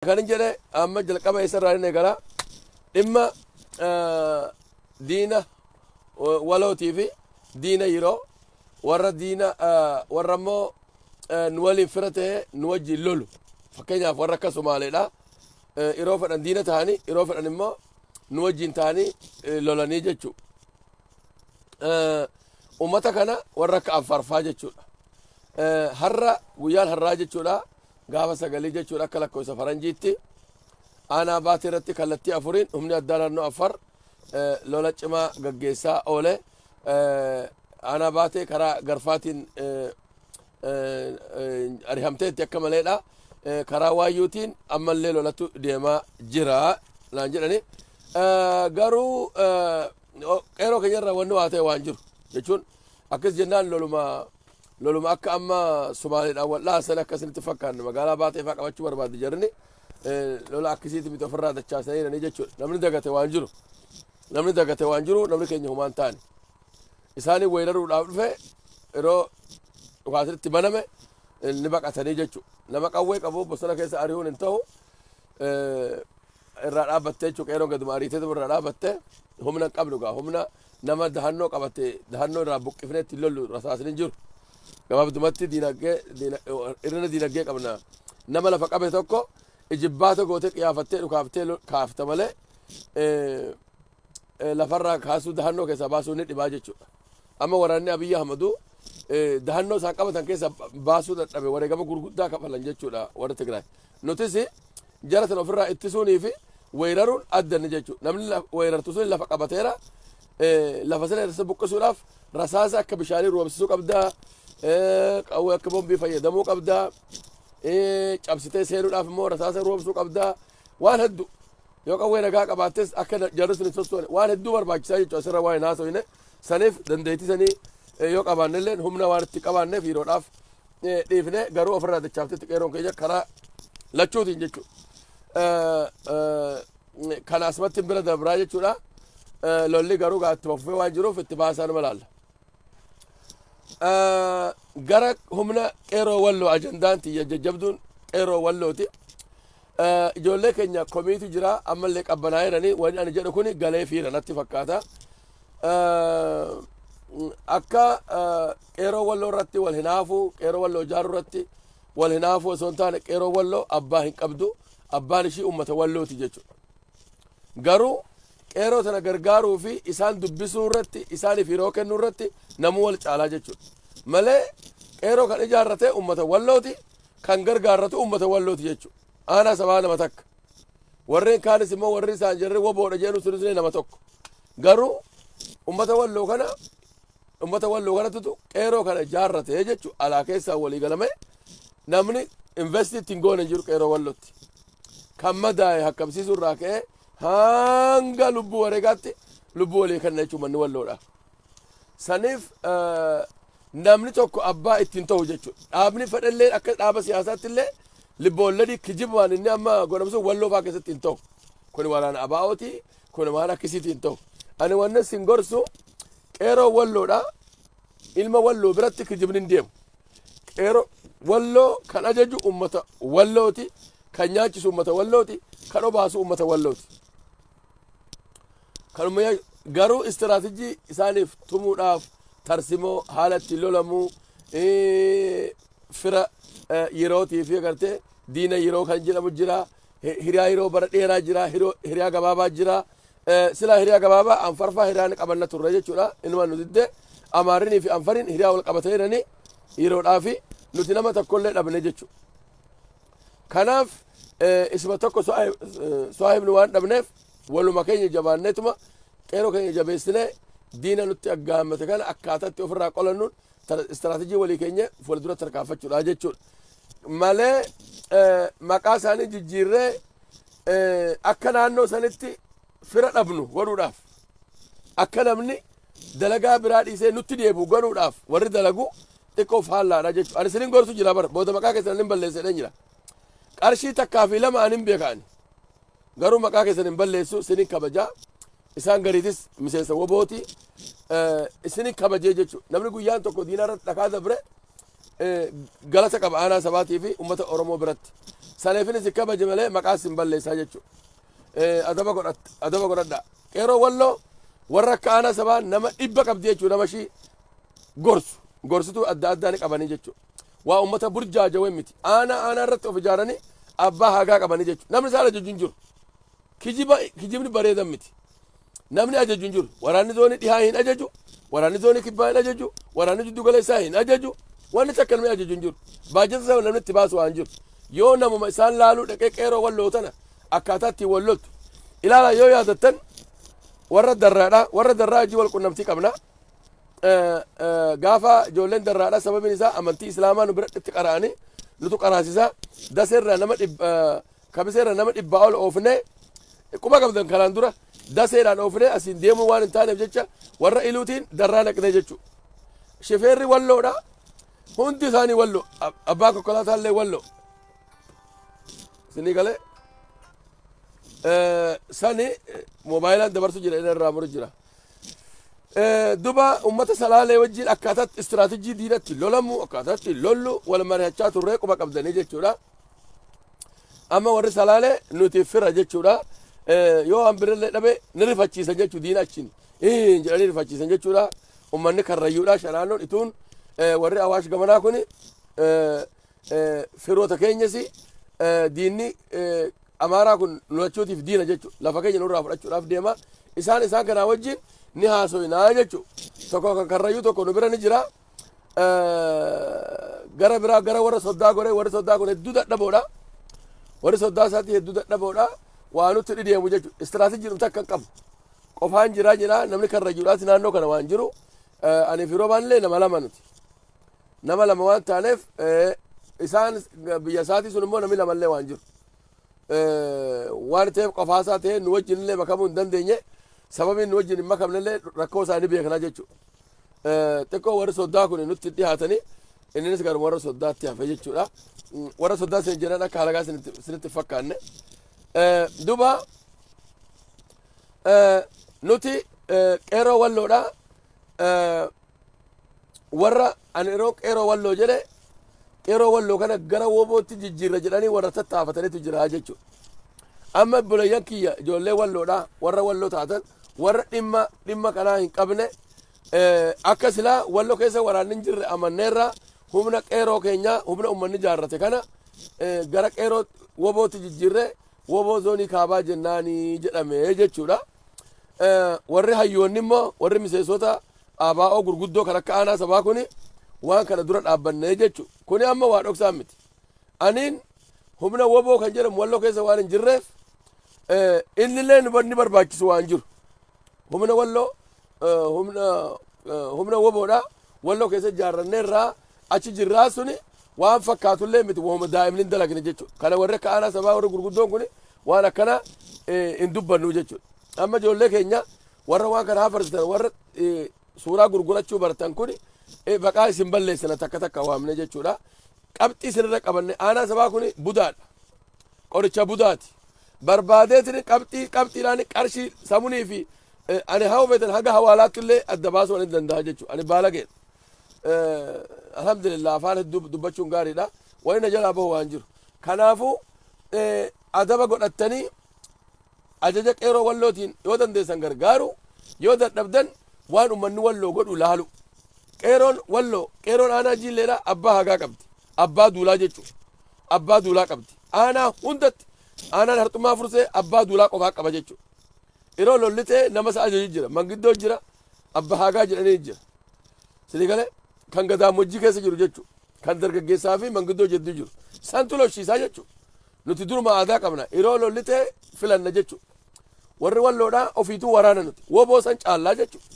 kan jedhe amma jalqaba isarraa inni gara dhimma diina walootii fi diina yeroo warra diina warra immoo nu waliin fira ta'e nu wajjin lolu fakkeenyaaf warra akka Somaaleedha yeroo fedhan diina ta'anii yeroo fedhan immoo nu wajjin ta'anii lolanii jechuu ummata kana warra akka Affaarfaa jechuudha har'a guyyaan har'aa jechuudha gaafa sagalii jechuudha akka lakkoofsa faranjiitti aanaa baatee irratti kallattii afuriin humni addaa naannoo Affaar lola cimaa gaggeessaa oole aanaa baatee karaa garfaatiin arihamteetti akka maleedha karaa waayyuutiin ammallee lolatu deemaa jira naan jedhani garuu qeeroo keenyarra wanni waa ta'e waan jiru jechuun akkas jennaan loluma akka amma Somaaleedhaan wal dhaasan akkasinitti fakkaanne magaalaa baatee faa qabachuu barbaadde jarni lola akkasiiti miti ofirraa dachaasanii jiranii jechuudha namni dagate waan jiru namni keenya humaan ta'ani isaanii weeraruudhaaf dhufe yeroo dhukaasatti baname ni baqatanii jechuudha nama qawwee qabu bosona keessa ari'uun hin ta'u irraa dhaabbattee jechuudha qeeroon gaduma ariitee irraa dhaabbattee humna hin qabnu gaa humna nama dahannoo qabate dahannoo irraa buqqifnee ittiin lollu rasaasni jiru gabaabdumatti irrina diinagdee qabna nama lafa qabe tokko ijibbaata gootee qiyaafattee dhukaaftee kaafta malee lafarraa kaasuu dahannoo keessaa baasuu ni dhibaa jechuudha amma waraanni Abiyyi Ahmadu dahannoo isaan qabatan keessa baasuu dadhabe wareegama gurguddaa kafalan jechuudha warra Tigraay nutis jara sana ofirraa ittisuunii fi weeraruun addanni jechuudha namni weerartu sun lafa qabateera lafa sana irra buqqisuudhaaf rasaasa akka bishaanii roobsisuu qabdaa qawwee akka bombii fayyadamuu qabdaa cabsitee seenuudhaaf immoo rasaasa roobsuu qabdaa waan hedduu yoo qawwee nagaa qabaattes akka jarri sun hin sossoone waan hedduu barbaachisaa jechuudha asirra waa hin haasofne saniif dandeettii sanii yoo qabaannellee humna waan itti qabaanneef yeroodhaaf dhiifne garuu ofirraa dachaaftetti qeeroon keenya karaa lachuutiin jechuudha kana asumatti bira dabraa jechuudha lolli garuu itti fufee waan jiruuf itti baasaan malaalla gara humna qeeroo walloo ajandaan tiyya jajjabduun qeeroo wallooti ijoollee keenya komiitu jira ammallee qabbanaa jiranii waan ani jedhu kun galee fiira natti fakkaata akka qeeroo walloo irratti wal hinaafu qeeroo walloo jaaruu irratti wal hinaafu osoo hin taane qeeroo walloo abbaa hin qabdu abbaan ishii ummata wallooti jechuudha garuu qeeroo sana gargaaruu fi isaan dubbisuu irratti isaaniif yeroo kennuu irratti namuu wal caalaa jechuudha malee qeeroo kan ijaarrate ummata wallooti kan gargaarratu ummata wallooti jechuudha aanaa sabaa nama takka warreen kaanis immoo warri isaan jarri woboodha jedhu sunis nama tokko garuu ummata walloo kanatu qeeroo kana ijaarrate jechuudha alaa keessaa walii galame namni investii ittiin goone jiru qeeroo wallootti kan madaa'e hakkamsiisuu irraa ka'ee hanga lubbuu wareegaatti lubbuu walii kenna jechuun manni walloodha saniif namni tokko abbaa ittiin ta'u jechuudha dhaabni fedhallee akka dhaaba siyaasaatti illee libboolladii kijibaan inni amma godhamsu walloo faa keessatti hin ta'u kun waraana abaa'ooti kun waan akkasiitii hin ta'u ani wannan sin gorsu qeeroo walloodha ilma walloo biratti kijibni hin deemu qeeroo walloo kan ajaju ummata wallooti kan nyaachisu ummata wallooti kan obaasu ummata wallooti kanuma garuu istiraatijii isaaniif tumuudhaaf tarsimoo haala ittiin lolamuu fira yerootii fi agartee diina yeroo kan jedhamu jira hiriyaa yeroo bara dheeraa jira hiriyaa gabaabaa jira silaa hiriyaa gabaabaa anfarfaa hiriyaan qabanna turre jechuudha inuma nuti didde amaarinii fi anfariin hiriyaa wal qabatee jiranii yeroodhaa fi nuti nama tokkollee dhabne jechuudha kanaaf isuma tokko so'aahibni waan dhabneef waluma keenya jabaanneetuma qeeroo keenya jabeessinee diina nutti aggaammate kana akkaataatti ofirraa qolannuun istiraatijii walii keenya fuuldura tarkaanfachuudha jechuudha malee maqaa isaanii jijjiirree akka naannoo sanitti fira dhabnu godhuudhaaf akka namni dalagaa biraa dhiisee nutti deebi'u godhuudhaaf warri dalagu xiqqoo faallaadha jechuudha ani sinin gorsu jira bara booda maqaa keessan hin balleessedhan jira qarshii takkaa fi lama anin beekani garuu maqaa keessan hin balleessu sinin kabajaa isaan gariitis miseensa wobooti isinin kabajee jechuudha namni guyyaan tokko diinarra dhakaa dabre galata qaba aanaa sabaatii fi ummata oromoo biratti saneefini si kabaje malee maqaa sin balleessaa jechuudha. Adaba godhadha. Qeeroo walloo warra akka aanaa sabaa nama dhibba qabdi jechuudha. Nama ishii gorsituu adda addaa ni qabanii jechuudha. Waa ummata burjaajawee miti. Aanaa irratti of ijaaranii abbaa hagaa qabanii jechuudha. Namni isaan ajaju hin jiru. Kijibni bareedan miti. Namni ajaju hin jiru. Waraanni zoonii dhihaa hin ajaju. Waraanni zoonii kibbaa hin ajaju. Waraanni jiddu galeessaa hin ajaju. Wanni takka namni ajaju hin jiru. Baajata isaa namni itti baasu waan jiru. Yoo namuma isaan laaluu dhaqee qeeroo walloo tana akkaataa ittiin walloltu. Ilaala yoo yaadattan warra darraadha. Warra darraa hojii wal qunnamtii qabna. Gaafa ijoolleen darraadha sababiin isaa amantii islaamaa nu biratti qara'anii nutu qaraasisaa daseerra nama kabiseerra nama dhibbaa ol oofnee quba qabdan kanaan dura daseedhaan oofnee asiin deemuu waan hin taaneef jecha warra iluutiin darraa naqnee jechuudha. Shifeerri walloodha. Hundi isaanii walloo. Abbaa konkolaataallee walloo. Isinii galee sani moobaayilaan dabarsu jira inni irraa muru jira. Duba ummata salaalee wajjin akkaataatti istiraatijii diinatti lolamu akkaataatti lollu wal mari'achaa turree quba qabdanii jechuudha. Amma warri salaalee nuti fira jechuudha. Yoo hambirallee dhabe ni rifachiisan jechuudha diina achiin jedhanii rifachiisan jechuudha. Ummanni karrayyuudha shanaannoon ituun warri awaash gamanaa kuni firoota keenyas diinni amaaraa kun lolachuutiif diina jechuudha. Lafa keenya nurraa fudhachuudhaaf deema. Isaan kanaa wajjin ni haasoyinaa jechuudha. Tokko kan karrayyuu tokko nu bira ni jira. Gara biraa gara warra soddaa goree warri soddaa kun hedduu dadhaboodha. Warri soddaa isaatii hedduu dadhaboodha. Waa nutti dhideemu jechuudha. Istiraatijiin takka hin qabu. Qofaan jiraa jira namni karrayyuudhaati naannoo kana waan jiru. Ani firoo baanillee nama lama nuti. Nama lama waan taaneef isaan biyya isaatii sun immoo namni lamallee waan jiru. Waan ta'eef qofaasaa ta'e nu wajjinillee makamuu hin dandeenye. Sababiin nu wajjin hin makamnellee rakkoo isaanii beeknaa jechuudha. Xiqqoo warri soddaa kun nutti dhiyaatanii innis garuma warra soddaatti hafe jechuudha. Warra soddaa isin jedhan akka halagaa isinitti fakkaanne. Duba nuti qeeroo walloodha. Warra ani yeroo qeeroo walloo jedhe qeeroo walloo kana gara woobootti jijjiirra jedhanii warra tattaafataniitu jira jechuudha. Amma bulayyan kiyya ijoollee walloodha warra walloo taatan warra dhimma kanaa hin qabne akka silaa walloo keessa waraanni hin jirre amanneerra humna qeeroo keenya humna ummanni jaarrate kana gara qeeroo wobootti jijjiirre woboo zoonii kaabaa jennaanii jedhame jechuudha. Warri hayyoonni immoo warri miseensota ABO gurguddoo kan akka aanaa sabaa kuni waan kana dura dhaabbannee jechuudha. Kuni amma waa dhoksaan miti. Aniin humna woboo kan jedhamu walloo keessa waan hin jirreef innillee ni barbaachisu waan jiru. Humna walloo humna woboodha. Walloo keessa jaarranneerraa achi jirraa suni waan fakkaatullee miti wama daa'imni hin dalagne jechuudha. Kana warri akka aanaa sabaa warri gurguddoon kuni waan akkana hin dubbannu jechuudha. Amma ijoollee keenya warra waan kana hafarsitan warra suuraa gurgurachuu baratan kuni baqaa isin balleessina takka waamne jechuudha. Qabxii isinirra qabanne aanaa sabaa kuni budaadha. Qoricha budaati. Barbaadeetiin qabxiidhaan qarshii samunii fi ani haa hubatan haga hawaalaatti illee adda baasuu ani danda'a jechuudha. Ani baalageedha. Alhamdulillah afaan hedduu dubbachuun gaariidha. Wani na jalaa bahu waan jiru. Kanaafuu adaba godhattanii ajaja qeeroo wallootiin yoo dandeessan gargaaru yoo dadhabdan waan ummanni walloo godhu laalu. Qeeroon aanaa jiilleedha abbaa hagaa qabdi. Abbaa duulaa jechuudha. Abbaa duulaa qabdi. Aanaa hundatti aanaan harxumaa fursee abbaa duulaa qofaa qaba jechuudha. Yeroo lolli ta'e nama isa ajaju jira. Mangiddoo jira. Abbaa hagaa jedhanii jira. Silii galee kan gadaamojjii keessa jiru jechuudha. Kan dargaggeessaa fi mangiddoo jedduu jiru. Santu lolchiisaa jechuudha. Nuti duruma aadaa qabna. Yeroo lolli ta'e filanna jechuudha. Warri walloodhaa ofiituu waraana nuti. Woboo san caallaa jechuudha.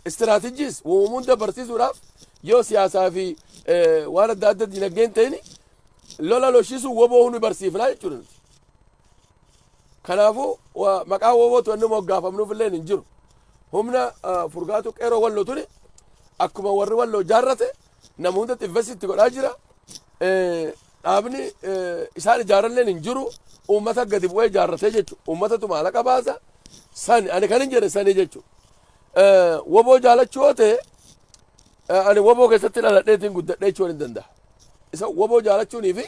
Istiraatijiis uumuun dabarsiisuudhaaf yoo siyaasaa fi waan adda adda dinagdeen ta'ini lola lolchiisuu woboo hunda barsiifnaa jechuudha nuti. Kanaafuu maqaa wobootu inni moggaafamnuuf illee hin jiru. Humna furgaatu qeeroo walloo tuni akkuma warri walloo jaarrate nama hundatti investitti godhaa jira. Dhaabni isaan ijaarallee hin jiru. Uummata gadi bu'ee jaarratee jechuudha. Uummatatu maallaqa baasa. Sani ani kan hin jedhe sanii jechuudha. Woboo jaalachuu yoo ta'e ani woboo keessatti dhaladheetiin guddadhee jechuun hin danda'a. Isa woboo jaalachuunii fi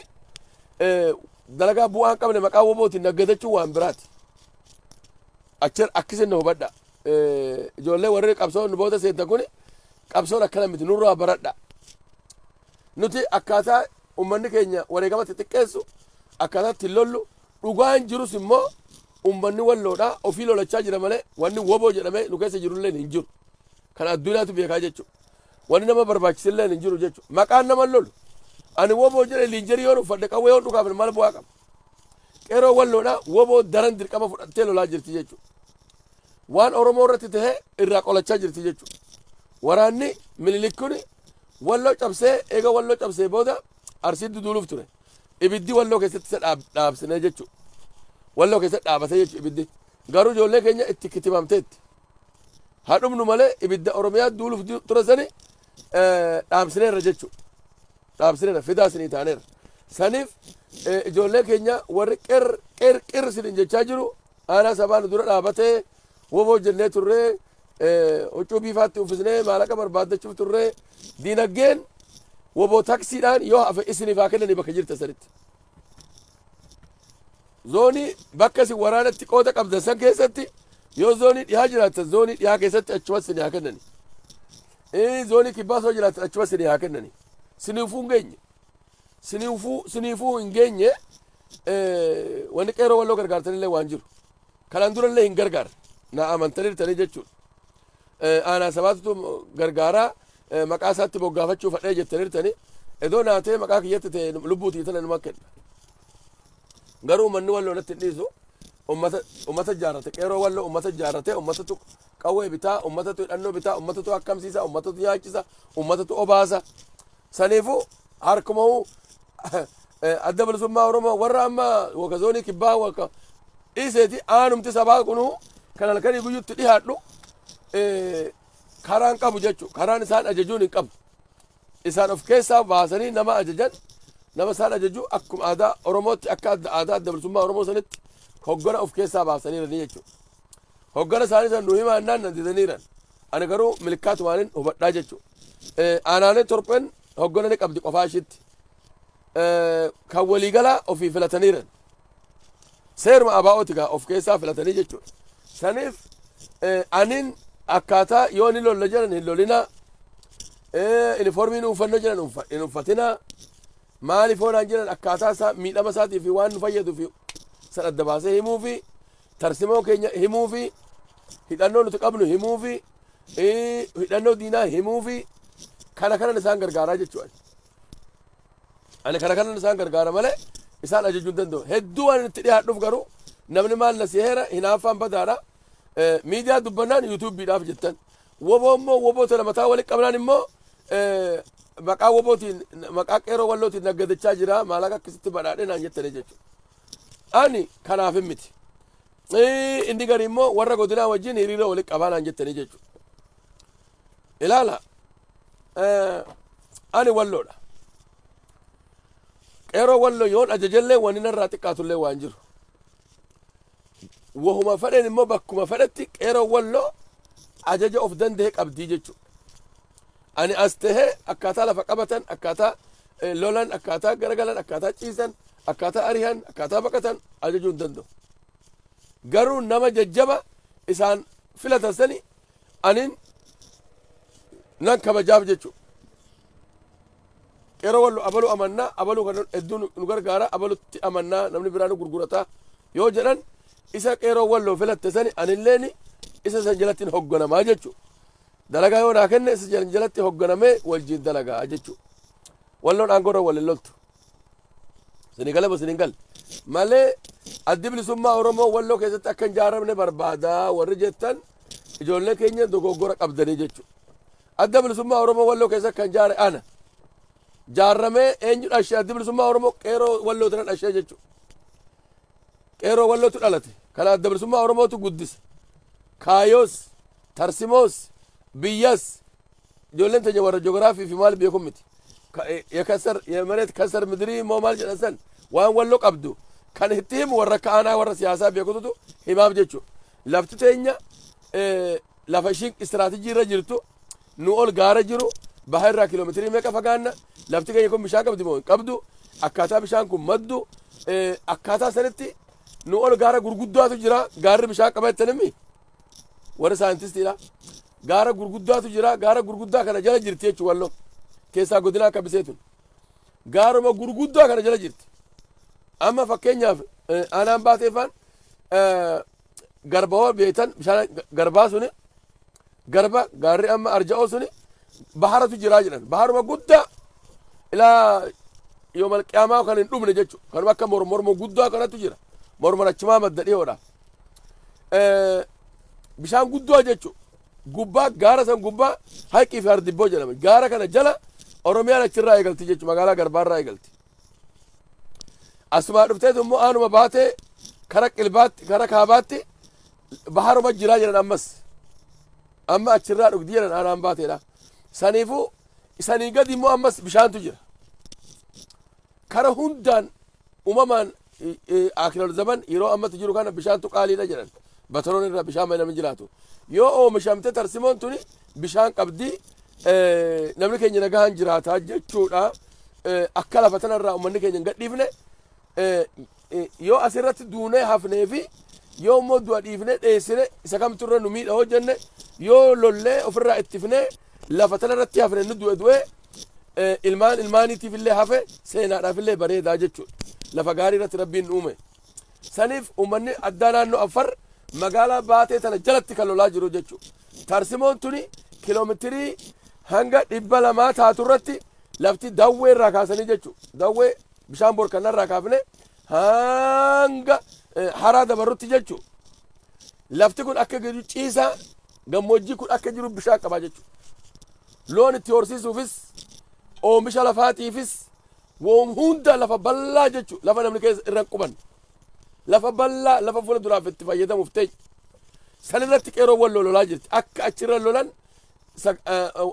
dalagaa bu'aan qabne maqaa wobootiin naggadachuu waan biraati. Achir akkisin nu hubadha. Ijoollee warri qabsoon nu booda seentan kun qabsoon akkana miti nurraa baradha. Nuti akkaataa ummanni keenya wareegamatti xiqqeessu akkaataa itti lollu dhugaan jirus immoo ummanni walloodhaa ofii lolachaa jira malee wanni woboo jedhamee nu keessa jirullee hin jiru. Kan addunyaatu beekaa jechuudha. Wanni nama barbaachisillee hin jiru jechuudha. Maqaan nama lolu. Ani woboo jedhe liinjarii yoon uffadhe qawwee yoon dhugaafne maal bu'aa qaba. Qeeroo walloodhaa woboo daran dirqama fudhattee lolaa jirti jechuudha. Waan Oromoo irratti tahee irraa qolachaa jirti jechuudha. Waraanni Minilik kun walloo cabsee eega walloo cabsee booda Arsiitti duuluuf ture. Ibiddi walloo keessatti isa dhaabsine jechuudha. Walloo keessatti dhaabatee jechuudha ibiddi. Garuu ijoollee keenya itti kitimamteetti. Haadhumnu malee ibidda Oromiyaa duuluuf ture sani dhaabsineerra jechuudha. Dhaabsineerra fidaa isinii taaneerra. Saniif ijoollee keenya warri qir isin jechaa jiru aanaa sabaan dura dhaabatee woboo jennee turree huccuu biifaatti uffisnee maallaqa barbaaddachuuf turree diinagdeen woboo taksiidhaan yoo hafe isiniif haa kennanii bakka jirta sanitti. Zoonii bakka isin waraanatti qooda qabdan san keessatti yoo zoonii dhihaa jiraattan zoonii dhihaa keessatti achumas isinii haa kennanii. Zoonii kibbaa soo jiraattan achumas isinii haa kennanii. Siniifuu hin geenye. Siniifuu hin geenye wanni qeeroo walloo gargaartanillee waan jiru. Kanaan durallee hin gargaarre. Na amantaniirtanii jechuudha. Aanaa sabaatu gargaaraa maqaa isaatti boggaafachuu fadhee jettaniirtanii edoo naatee maqaa kiyyatti ta'e lubbuutii tana numa kenna. Garuu uummanni walloo natti hin dhiisu uummata jaarrate qeeroo walloo uummata jaarrate uummatatu qawwee bitaa uummatatu hidhannoo bitaa uummatatu akkamsiisa uummatatu nyaachisa uummatatu obaasa. Saniifuu harkuma'uu adda bilisummaa Oromoo warra amma wakazoonii kibbaa waka dhiiseeti aanumti sabaa kunuu kan halkanii guyyutti dhihaadhu karaan qabu jechuudha. Karaan isaan ajajuun hin qabu. Isaan of keessaa baasanii nama ajajan nama isaan ajaju akkuma aadaa Oromootti akka aadaa adda bilisummaa Oromoo sanitti hoggana of keessaa baasaniirani jechuudha. Hoggana isaanii san nu himaannaan nan didaniiran. Ani garuu milkaatu waaniin hubadhaa jechuudha. Aanaalee torban hoggana ni qabdi qofaa ishiitti. Kan waliigalaa ofii filataniiran. Seeruma abaa'ooti gaa of keessaa filatanii jechuudha. Saniif anin akkaataa yoo ni lolla jedhan hin lolinaa. Uniformiin uffannoo jedhan hin uffatinaa. Maaliif oonaan jedhan akkaataa isaa miidhama isaatii fi waan nu fayyadu fi san adda baasee himuu fi tarsimoo keenya himuu fi hidhannoo nuti qabnu himuu fi hidhannoo diinaa himuu fi kana isaan gargaaraa jechuudha. Ani kana isaan gargaara malee isaan ajajuu hin danda'u. Hedduu waan itti dhiyaadhuuf garuu namni maal na seera hinaaffaan badaadha. Miidiyaa dubbannaan yuutuubiidhaaf jettan. Woboo immoo woboota lamataa walitti qabnaan immoo maqaa wobootiin maqaa qeeroo wallootiin naggadachaa jira maallaqa akkasitti badhaadhee naan jettanii jechuudha. Ani kanaaf hin miti. Inni gari immoo warra godinaa wajjin hiriira walitti qabaa naan jettanii jechuudha. Ilaala ani walloodha. Qeeroo walloo yoon ajajallee waan irraa xiqqaatullee waan jiru. Wahuma fedhen immoo bakkuma fedhetti qeeroo walloo ajaja of danda'e qabdii jechuudha. Ani as tahee akkaataa lafa qabatan akkaataa lolan akkaataa garagalan akkaataa ciisan akkaataa arihan akkaataa baqatan ajajuu hin danda'u. Garuu nama jajjaba isaan filatan sani anin nan kabajaaf jechuudha. Qeeroo walloo abaluu amannaa abaluu kan hedduu nu gargaara abalutti amannaa namni biraa nu gurgurataa yoo jedhan isa qeeroo walloo filatte sani anilleeni isa san jalatti hogganamaa jechuudha. Dalagaa yoo naa kenne isa jalatti hogganamee wajjin dalagaa jechuudha. Walloon aangorra waliin loltu. Sinigala bo sinigal malee addi bilisummaa Oromoo walloo keessatti akka hin jaaramne barbaadaa warri jettan ijoollee keenya dogoggora qabdanii jechuudha. Adda bilisummaa Oromoo walloo keessatti kan jaare ana. Jaarramee eenyu dhashee addi bilisummaa Oromoo qeeroo walloo tana dhashee jechuudha. Qeeroo wallootu dhalate. Kana adda bilisummaa Oromootu guddisa. Kaayoos, tarsimoos, biyyas ijoolleen teenya warra joogiraafii fi maal beekun miti. Yemereet kasar midirii immoo maal jedhan san waan walloo qabdu kan itti himu warra ka'anaa warra siyaasaa beekututu himaaf jechuudha. Lafti teenya lafa ishiin istiraatijii irra jirtu nu ol gaara jiru baha irraa kiiloomeetirii meeqa fagaanna lafti keenya kun bishaan qabdi moo hin qabdu akkaataa bishaan kun maddu akkaataa sanitti nu ol gaara gurguddaatu jira gaarri bishaan qaba jettanimi warra saayintistiidha gaara gurguddaatu jira gaara gurguddaa kana jala jirti jechuu Walloo keessaa godina akka biseetun gaaruma gurguddaa kana jala jirti amma fakkeenyaaf aanaan baateefaan garbawoo beetan bishaan garbaa suni garba gaarri amma arja'oo suni baharatu jiraa jedhan baharuma guddaa ilaa yoomal qiyaamaa kan hin dhumne jechu kanuma akka mormo guddaa kanatu jira morma achumaa madda dhiyoodha bishaan guddaa jechu gubbaa gaara san gubbaa haqii fi hardibboo jedhama gaara kana jala oromiyaan achirraa eegalti jechu magaalaa garbaarraa eegalti asumaa dhufteetu immoo aanuma baatee kara qilbaatti kara kaabaatti baharuma jiraa jedhan ammas amma achirraa dhugdi jedhan aanaan baateedha saniifuu isanii gadi immoo ammas bishaantu jira kara hundaan uumamaan akilal zaman yeroo ammatti jiru kana bishaantu qaaliidha jedhan bataroon irra bishaan namni jiraatu yoo oomishamte tarsimoon tuni bishaan qabdi namni keenya nagahaan jiraataa jechuudha akka lafa tanarraa uummanni keenya hin gadhiifne yoo asirratti duunee hafnee fi yoo immoo du'a dhiifne dheessine isa kamtu irra nu miidha hojjenne yoo lollee ofirraa ittifne lafa tanarratti hafne nu du'e ilmaaniitiif illee hafe seenaadhaaf illee bareedaa jechuudha lafa gaarii irratti rabbiin uume saniif uummanni addaa naannoo Afar magaalaa baatee tana jalatti kan lolaa jiru jechuudha tarsimoon tuni kiiloomeetirii hanga 200 taatu irratti lafti dawwee irraa kaasanii jechuudha dawwee bishaan borkanarraa kaafne hanga haraa dabarrutti jechuudha lafti kun akka gadi ciisaa gammoojjii kun akka jiru bishaan qabaa jechuudha loon itti horsiisuufis oomisha lafaatiifis woom hunda lafa bal'aa jechuudha lafa namni keessa irra quban lafa bal'aa lafa fuula duraaf itti fayyadamuuf ta'e sanirratti qeeroo Walloo lolaa jirti akka achirra lolan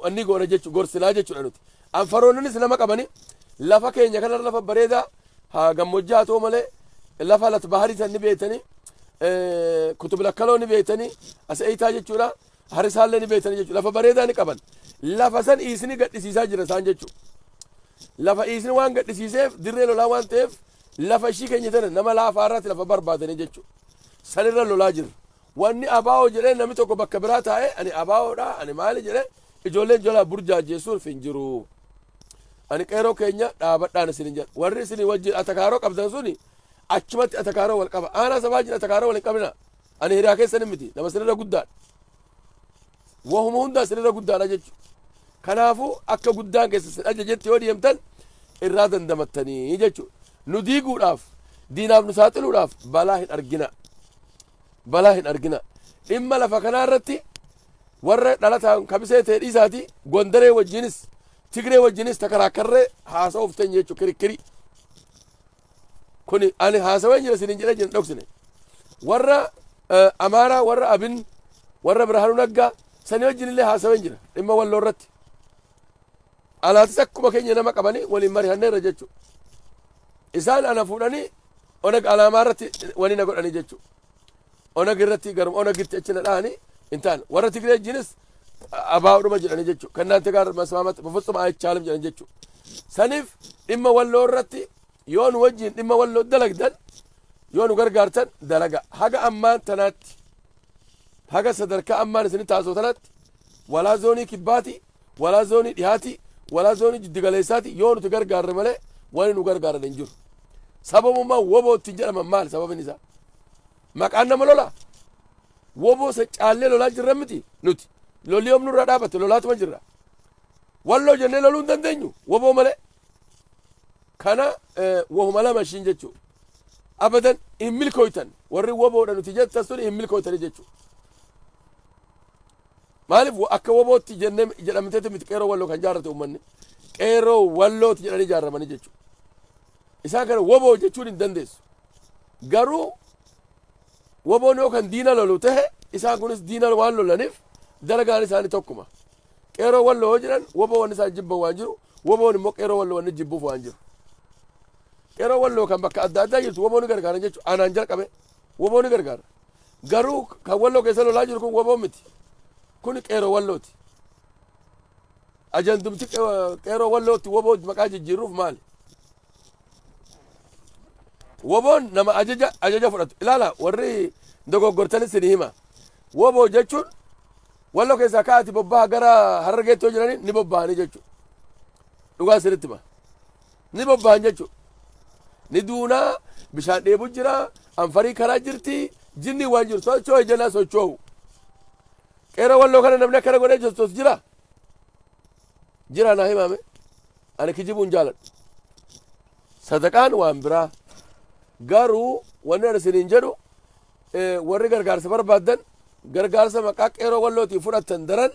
anni goona jechuudha gorsinaa jechuudha nuti anfaroonnis nama qabani lafa keenya kanarra lafa bareedaa haa gammoojjii haa ta'u malee lafa lat baharii san ni beetanii kutubulakkaloo ni beetanii as eeytaa jechuudha harisaallee ni beetanii jechuudha lafa bareedaa ni qaban lafa san dhiisni gadhisiisaa jira isaan jechuudha lafa dhiisni waan gadhisiiseef dirree lolaa waan ta'eef lafa ishii keenya tana nama laafaa irratti lafa barbaadanii jechuudha sanirra lolaa jirra wanni abaa'oo jedhee namni tokko bakka biraa taa'e ani abaa'oodha ani maali jedhee ijoolleen jolaa burjaajjeessuuf hin jiru ani qeeroo keenya dhaabadhaan isin jedha warri isin wajjin atakaaroo qabdan suni achumatti atakaaroo wal qaba aanaa sabaa jira atakaaroo wal hin qabina ani hiriyaa keessan miti nama sinirra guddaadha wahuma hundaa sinirra guddaadha jechuudha kanaafuu akka guddaan keessa sin ajajetti yoo deemtan irraa dandamattanii jechuudha nu diiguudhaaf diinaaf nu saaxiluudhaaf balaa hin argina dhimma lafa kanaa irratti warra dhalataan kabisee ta'e dhiisaati Gondaree wajjinis Tigree wajjinis takaraakkarree haasa'uuf ta'e jechuudha kirikiri kuni ani haasaween jira sinin jedhe jira dhoksine warra Amaaraa warra Abin warra Birhaanuu Naggaa sani wajjin illee haasaween jira dhimma Walloo irratti alaatis akkuma keenya nama qabanii waliin mari'anneerra jechuudha isaan ana fuudhanii onag alaamaa irratti waliin godhanii jechuudha onag irratti garuma onagitti achina dhahanii intaan warra Tigree wajjinis abaa'uudhuma jedhanii jechuudha kannaante gaar masmaamatti bafusuma aychaalam jedhan jechuudha saniif dhimma Walloo irratti yoo nu wajjin dhimma Walloo dalagdan yoo nu gargaartan dalaga haga ammaan tanaatti haga sadarkaa ammaan isin taasoo tanaatti walaa zoonii kibbaati walaa zoonii dhihaati walaa zoonii jiddigaleessaati yoo nuti gargaarre malee wani nu gargaaran hin jiru sababummaa wobootti jedhaman maal sababin isaa maqaan nama lola woboo sa caallee lolaa jirra miti nuti lolli yoom nurraa dhaabate lolaatuma jirra Walloo jennee loluu hin dandeenyu woboo malee kana wahuma lama ishiin jechuu abadan hin milkooytan warri woboodha nuti jettan sun hin milkooytani jechuu maaliif akka wobootti jennee jedhamteeti miti qeeroo Walloo kan jaarrate uummanni qeeroo Wallooti jedhanii jaarramanii jechuu isaan kana woboo jechuun hin dandeessu garuu woboon yoo kan diina lolu tahe isaan kunis diina waan lolaniif dalagaan isaanii tokkuma qeeroo Walloo yoo jedhan woboo wanni isaan jibban waan jiru woboon immoo qeeroo Walloo wanni jibbuuf waan jiru qeeroo Walloo kan bakka adda addaa jirtu woboo ni gargaaran jechuudha aanaan jalqabe woboo ni gargaara garuu kan Walloo keessa lolaa jiru kun woboo miti kun qeeroo Wallooti ajandumti qeeroo Wallootti woboo maqaa jijjiirruuf maali woboon nama ajaja fudhatu ilaala warri dogoggortanis ni hima woboo jechuun wallo keessaa kaati bobbaa gara harargeetti yoo jirani ni bobba'anii jechuudha dhugaa sirritti hima ni bobba'an jechuudha ni duunaa bishaan dheebu jira anfarii karaa jirti jinni waan jiru socho'u jalaa socho'u qeeroo walloo kana namni akkana godhee jostos jira naa himame ani kijibuun jaaladhu sadaqaan waan biraa garuu wanni ani isiniin jedhu warri gargaarsa barbaadan gargaarsa maqaa qeeroo wallootii fudhattan daran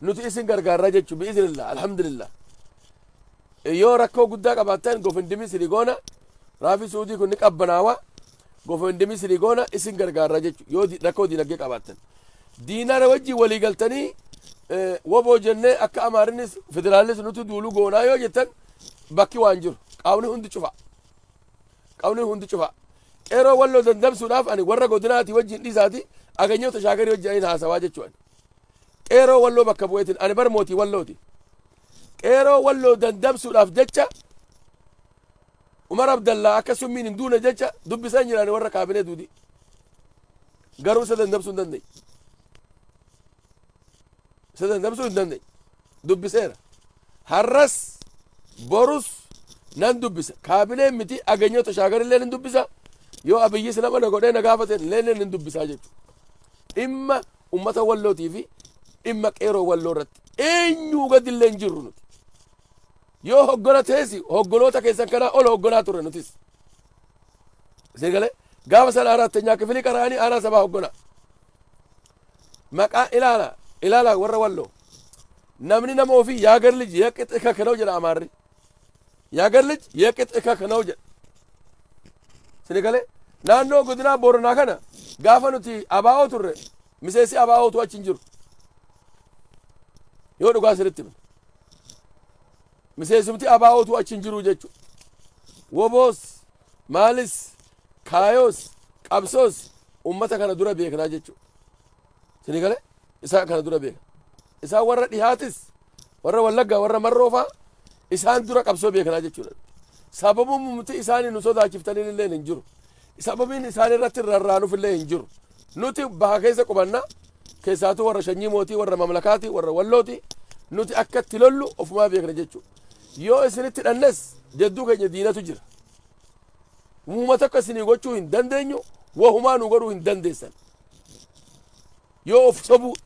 nuti isin gargaarraa jechuun bi'iznillah alhamdulillah yoo rakkoo guddaa qabaattan gofindimii siligoona raafii suudii kun ni qabbanaawa gofindimii siligoona isin gargaarraa jechuun yoo rakkoo diinagdee qabaattan diinara wajjii walii galtanii woboo jennee akka amaarinis federaalis nuti duulu goonaa yoo jettan bakki waan jiru qaawni hundi cufa qeeroo walloo dandamsuudhaaf ani warra godinaati wajjin dhiisaati aganyoota shaakarii wajjin ayin haasawaa jechuun qeeroo walloo bakka bu'eetin ani bar mootii wallooti qeeroo walloo dandamsuudhaaf jecha umar abdallaa akka summiin hin duune jecha dubbisan jiraan warra kaabinee duudi garuu isa dandamsuu hin danda'e dubbiseera har'as borus nan dubbisa kaabinee miti aganyoota shaakarillee nin dubbisa yoo abiyyis nama na godhee na gaafateen illee nin dubbisaa jechuudha dhimma ummata wallootii fi dhimma qeeroo walloo irratti eenyuu gadillee hin jirru nuti yoo hoggona teesi hoggoloota keessan kanaa ol hoggonaa turre nutis sirgalee gaafa sana araattenyaa kifilii qaraanii aanaa sabaa hoggona maqaa ilaala warra walloo namni nama ofii yaagar lij yeqix ikakanaw jedha amaarri yaagar lij yeqix ikakanaw jedha sirgalee naannoo godinaa booranaa kana gaafa nuti abaa'oo turre miseesi abaa'ootu achi hin jiru yoo dhugaa sirritti hima miseesumti abaa'ootu achi hin jiru jechuudha woboos maalis kaayoos qabsoos ummata kana dura beeknaa jechuudha sirgalee isaa kana dura beeka isaan warra dhihaatis warra wallaggaa warra marroofaa isaan dura qabsoo beeknaa jechuudha sababuun mumti isaanii nu sodaachiftanii illee hin jiru sababiin isaan irratti rarraanuuf illee hin jiru nuti baha keessa qubanna keessaatu warra shanyii mootii warra mamlakaati warra wallooti nuti akka itti lollu ofumaa beekna jechuudha yoo isinitti dhannes jedduu keenya diinatu jira uumata akka isinii gochuu hin dandeenyu wahumaa nu godhuu hin dandeessan yoo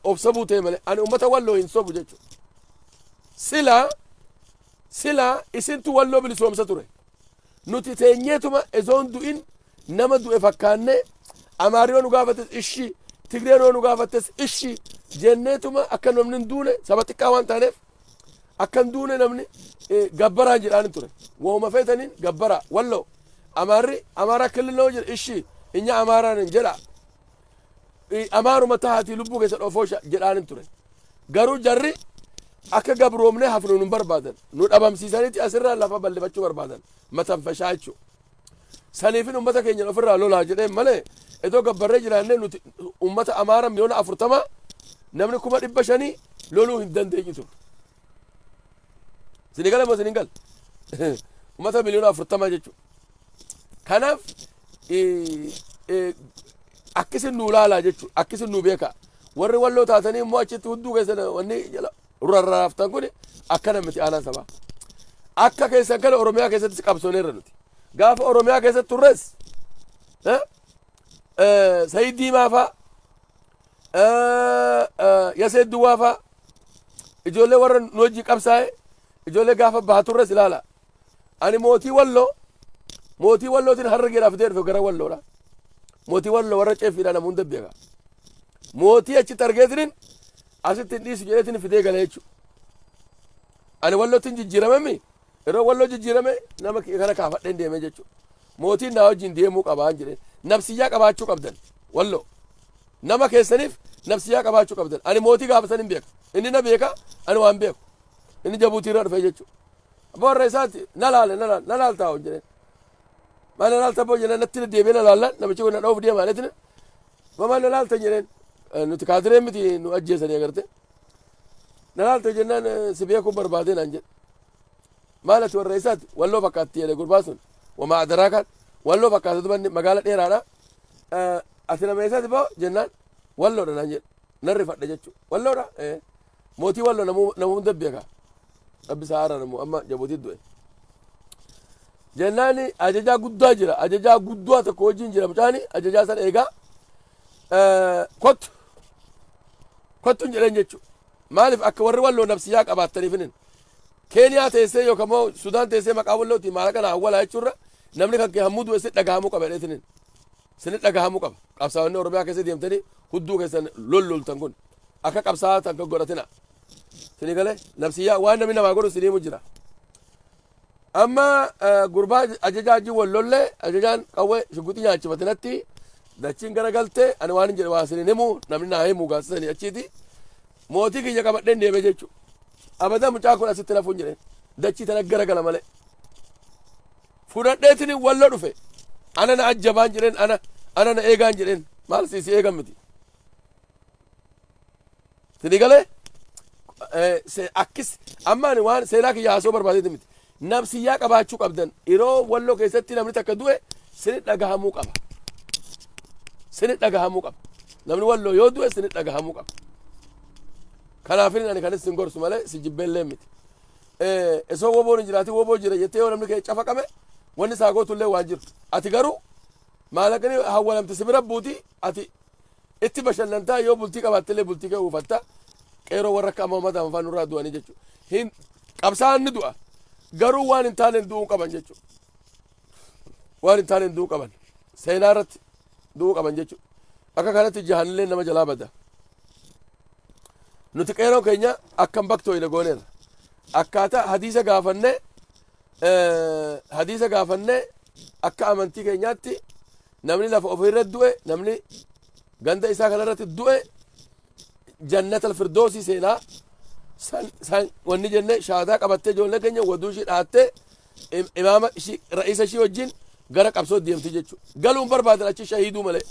of sobuu ta'e malee ani ummata walloo hin sobu jechuudha silaa isintu walloo bilisoomsa ture nuti teenyeetuma ezoon du'in nama du'e fakkaanne amaariyoo nu gaafates ishi tigreenoo nu gaafates ishi jenneetuma akka namni hin duune saba xiqqaa waan taaneef akka hin duune namni gabbaraan jedhaan ture wahuma feetaniin gabbara walloo amaaraa killinoo jedha ishi inya amaaraan hin jedha amaaruma tahatii lubbuu keessa dhofoosha jedhaan ture garuu jarri akka gabroomne hafnu nun barbaadan nu dhabamsiisaniiti asirraa lafa bal'ifachuu barbaadan matanfashaa jechuu saniifin ummata keenya ofirraa lolaa jedheen malee edoo gabbarree jiraannee nuti ummata amaara miliyoona 40 namni 500,000 loluu hin dandeenyu ture sinigala moo sinigal ummata miliyoona 40 jechuu kanaaf akkisin nu laalaa jechuu akkisin nu beeka warri walloo taatanii immoo achitti hudduu keessan wanni jala rarraaftan kun akkana miti aanaa sabaa akka keessan kana oromiyaa keessatti qabsooneerra nuti gaafa oromiyaa keessatti turres Sayid Diimaa faa Yaseed Duwwaa faa ijoollee warra nu wajji qabsaa'e ijoollee gaafa baha turres ilaala ani mootii wallootiin harregeedhaaf deerufe gara walloodha mootii walloo warra ceeffiidha namuun dabbeeka mootii achitti argeetinin asitti hin dhiisu jedheetin fidee gala jechuudha ani wallootiin jijjiiramemi yeroo walloo jijjiirame nama kana kaafadheen deeme jechuudha mootiin naa wajjin deemuu qabaan jedheen nabsiyyaa qabaachuu qabdan walloo nama keessaniif nabsiyyaa qabaachuu qabdan ani mootii gaafatan hin beeka inni na beeka ani waan beeku inni jabuutiirra dhufe jechuudha boorra isaatti na laaltaa jedheen maal laalta boo jedheen natti deebee na laallan namichi kun na dhoof deema aleetin maal laalta jedheen nuti kaadiree miti nu ajjeesanii agarte na laalta jennaan si beekuu barbaadee naan jedhe maalati warra isaatti walloo fakkaatti jedhe gurbaa sun wamaa adaraakaan walloo fakkaata dubanni magaala dheeraadha ati nama eessaati ba'o jennaan walloodha naan jedhe nan rifadhe jechuudha walloodha mootii walloo namuu hunda beeka dhabbisaa haara namu amma jabuutii du'e jennaani ajajaa guddaa jira ajajaa guddaa tokko wajjin jira mucaani ajajaa san eegaa kottuun jedhan jechuudha maaliif akka warri walloo nafsiyyaa qabaattaniifinin keeniyaa teessee yookaan immoo sudaan teessee maqaa wallootiin maala kana awwalaa jechuurra namni kan kee hammuu du'e si dhagahamuu qaba dheetinin sini dhagahamuu qaba qabsaa'onni oromiyaa keessa deemtanii hudduu keessan lolloltan kun akka qabsaa'aa tan kan godhatina sini galee nafsiyyaa waan namni namaa godhu siniimu jira amma gurbaa ajajaa ajji wallollee ajajaan qawwee shugguxii nyaachifatinatti dachiin garagaltee ani waan hin jedhe waa sinin himu namni naa himu gaasisanii achiiti mootii kiyya qabadheen deeme jechuudha abadan mucaa kun asitti lafuun jedheen dachii tana garagala malee fudhadheetini walloo dhufe ana na ajjabaan jedheen ana na eegaan jedheen maal siisi eegan miti sini galee akkis amma ani waan seenaa kiyya haasoo barbaadeeti miti nafsiyyaa qabaachuu qabdan yeroo walloo keessatti namni takka du'e sini dhagahamuu qaba sini dhagahamuu qaba namni walloo yoo du'e sini dhagahamuu qaba kanaafin ani kanis sin gorsu malee si jibbeellee miti esoo woboon hin jiraatin woboo jira jettee yoo namni kee cafaqame wanni isaa gootullee waan jiru ati garuu maalaqni hawwalamte si bira buuti ati itti bashannantaa yoo bultii qabaattellee bultii kee uufatta qeeroo warra akka amamata afaan nurraa du'anii jechuudha hin qabsaan ni du'a garuu waan hin taaneen du'uu qaban jechuudha waan hin taaneen du'uu qaban seenaa irratti du'uu qaban jechuudha akka kanatti jahanillee nama jalaa bada nuti qeeroo keenya akkam baktooyne gooneerra akkaataa hadiisa gaafannee akka amantii keenyaatti namni lafa ofirra du'e namni ganda isaa kanarratti du'e jannatal firdoosii seenaa san wanni jenne shaadaa qabattee ijoollee keenya waduu ishii dhaattee imaama ishii ra'iisa ishii wajjin gara qabsoo deemti jechuudha galuun barbaadan achi shahiiduu malee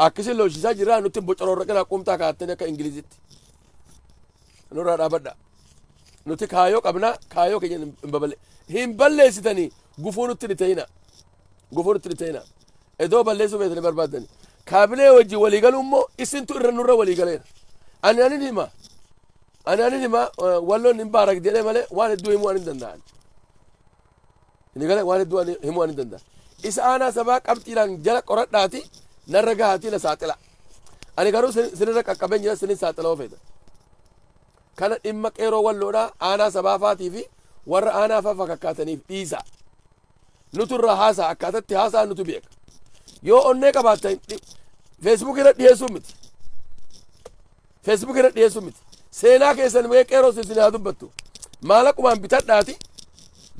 akkisin looshisaa jirraa nutti bocoroorra qinaa qumtaa kaattanii akka ingilizitti nurraa dhaabadha nuti kaayoo qabnaa kaayoo keenya hin balleessitanii gufuu nutti ni ta'ina edoo balleessuu beekanii barbaadani kaabilee wajjin waliigaluu immoo isintu irra nurra waliigaleera ani hima walloon hin baarak jedhee malee waan hedduu himuu hin danda'an inni galee waan hedduu himuu hin danda'an isa aanaa sabaa qabxiidhaan jala qoradhaati narra gahaatii na saaxila ani garuu sinirra qaqqabeen jira sinin saaxila ofeeta kana dhimma qeeroo walloodhaa aanaa sabaafaatii fi warra aanaa faa fakkaataniif dhiisa nutu irraa haasaa akkaatatti haasaa nutu beeka yoo onnee qabaattan feesbuuk irra dhiyeessuu miti seenaa keessan mee qeeroo isin haa dubbattu maallaqumaan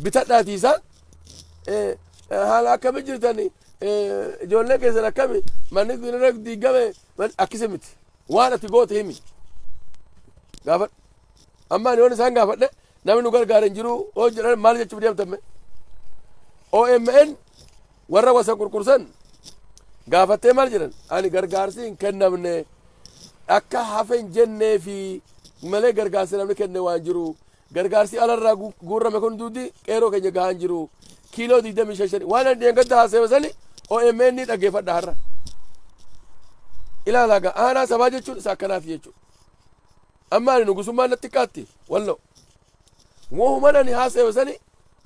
bitadhaati isaan haala akkami jirtan ijoollee keessan akkami manni diigame akkisi miti waan ati goote himi gaafadhu amma ani waan isaan gaafadhe namni nu gargaaran jiru oo jedhan maal jechuuf deemtamme OMN warra wasa qurqursan gaafattee maal jedhan ani gargaarsi hin kennamne akka hafen jennee fi malee gargaarsi namni kenne waan jiru gargaarsi alarraa guurrame kun duudi qeeroo keenya gahaan jiru kiiloo 25 waan an dheengadda haaseewasani OMN ni dhaggeeffadha har'a ilaalaga aanaa sabaa jechuun isa akkanaaf jechuudha amma ani nugusummaan natti qaatti wallo wohuman ani haaseewasani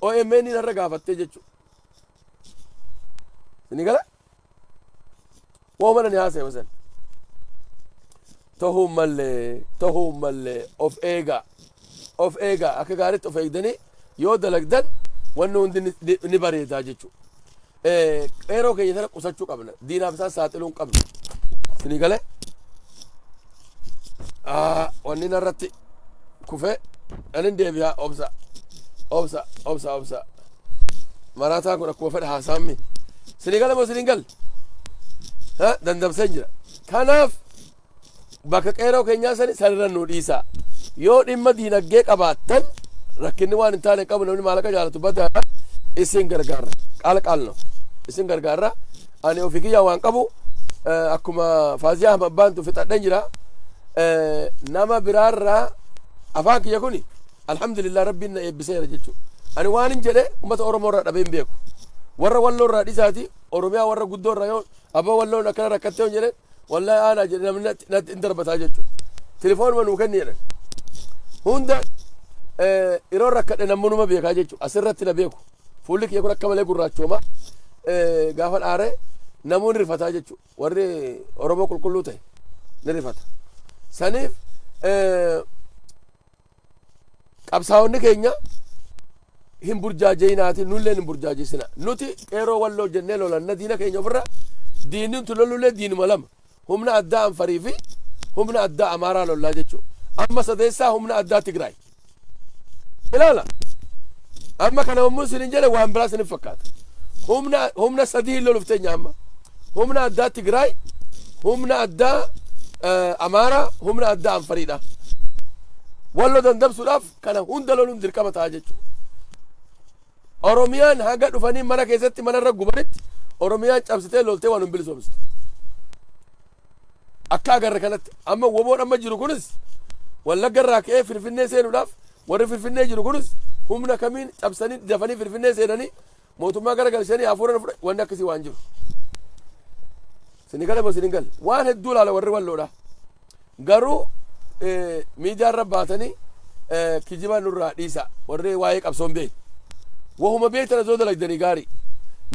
OMN ni narra gaafattee jechuudha ni gala wohuman ani haaseewasani tahuu mallee of eegaa akka gaariitti of eegdanii yoo dalagdan wanni hundi ni bareedaa jechuudha qeeroo keenya sana qusachuu qabna diinaaf isaan saaxiluu hin qabnu sini galee wanni narratti kufe anin deebi'aa obsa maraataa kun akkuma fedha haasaammi sini gala moo sini gal dandamseen jira kanaaf bakka qeeroo keenyaa sani sanirra nu dhiisa yoo dhimma diinagdee qabaattan rakkinni waan hin taane qabu namni maallaqa jaalatu badda isin gargaarra qaalno isin gargaarra ani ofii kiyyaa waan qabu akkuma Faaziyaa Ahmad baantu fixadhan jira nama biraarraa afaan kiyya kuni alhamdulillah rabbiin na eebbiseera jechuudha ani waan hin jedhe ummata oromoo irraa dhabee hin beeku warra walloo irraa dhisaati oromiyaa warra guddoo irraa yoo abba walloon akkana rakkattee yoo jedhan wallahi aanaa jedhe namni natti hin darbataa jechuudha telefoonuma nuu kenni jedhan hunda yeroo rakkadhe namnuma beekaa jechuudha asirratti na beeku fuulli kiyya kun akka malee gurraachooma gaafa dhaare namoonni rifataa jechuudha warri oromoo qulqulluu ta'e ni rifata saniif qabsaa'onni keenya hin burjaajeyinaati nulleen hin burjaajeysina nuti qeeroo walloo jennee lolanna diina keenya ofirra diinni tu lolullee diinuma lama humna addaa anfarii fi humna addaa amaaraa lollaa jechuudha amma sadeessaa humna addaa tigraay ilaala amma kana yommuu isin jedhe waan biraa isin fakkaata humna sadii loluuf teenya amma humna addaa tigraay humna addaa amaaraa humna addaa anfariidha walloo dandabsuudhaaf kana hunda loluun dirqama ta'a jechuudha oromiyaan haga dhufanii mana keessatti mana irra gubanitti oromiyaan cabsitee loltee waan hin bilisoomsitu akka agarre kanatti amma woboon amma jiru kunis wallagga irraa ka'ee finfinnee seenuudhaaf warri finfinnee jiru kunis humna kamiin cabsanii dafanii finfinnee seenanii mootummaa garagalchanii hafuuraan fudhatan wanni akkasii waan jiru sinigala moo sinigal waan hedduu laala warri walloodha garuu miidiyaa irra baatanii kijiba nurraa dhiisa warri waa'ee qabsoon beeku wahuma beektana zoo dalagdanii gaarii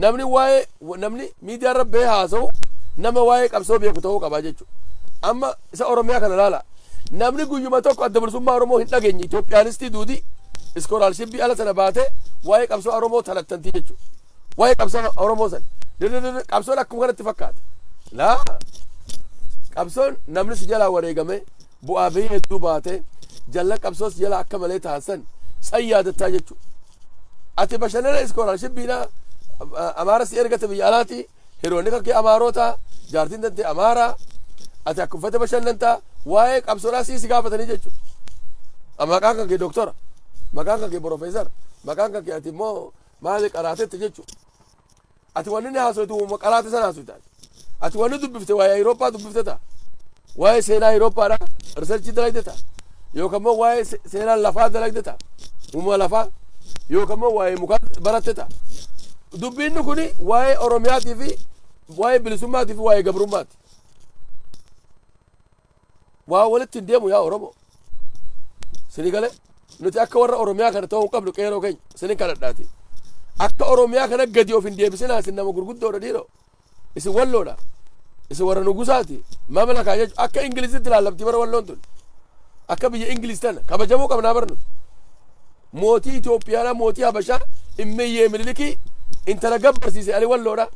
namni miidiyaa irra bee haasa'u nama waa'ee qabsoo beeku ta'uu qabaa jechuudha amma isa oromiyaa kana laala namni guyyuma tokko adda bilisummaa oromoo hin dhageenye Itoophiyaanistii duudii iskoolaarshiipii ala sana baatee waa'ee qabsoo oromoo talattantii jechuudha waa'ee qabsoo oromoo san qabsoon akkuma kanatti fakkaata laa qabsoon namni si jalaa wareegame bu'aa bahii hedduu baatee jalla qabsoos jala akka malee taasisan san yaadataa jechuudha ati bashannana iskoolaarshiipiidha amaara si ergate biyya alaati hiroonni kakkee amaarota jaartiin dantee amaaraa ati akka uffata bashannantaa waa'ee qabsoodhaa si gaafatanii jechuudha maqaan kankee doktora maqaan kankee profeesar maqaan kankee ati immoo maali qaraatetti jechuudha ati wanni ni haasoitu qaraate sana haasoftaa ati wanni dubbifte waa'ee Awurooppaa dubbifte ta'a waa'ee seenaa Awurooppaadha riserchii dalagde ta'a yookaan immoo waa'ee seenaa lafaa dalagde ta'a uumama lafaa yookaan immoo waa'ee mukaa baratte ta'a dubbiin kuni waa'ee oromiyaatii fi waa'ee bilisummaatii fi waa'ee gabrummaati waa walitti hin deemu yaa oromoo sinigale nuti akka warra oromiyaa kana ta'uu qabnu qeeroo keenya sinin kadhadhaati akka oromiyaa kana gadi of hin deebisinaa isin nama gurguddoodha dhiiroo isin walloodha isin warra nugusaati mamlakaa jechuudha akka ingilizitti ilaallabti bara walloon tun akka biyya ingiliz tana kabajamuu qabnaa bara nuti mootii Itoophiyaadha mootii Habashaa immeeyyee Minilikii intala gabbarsiise ali walloodha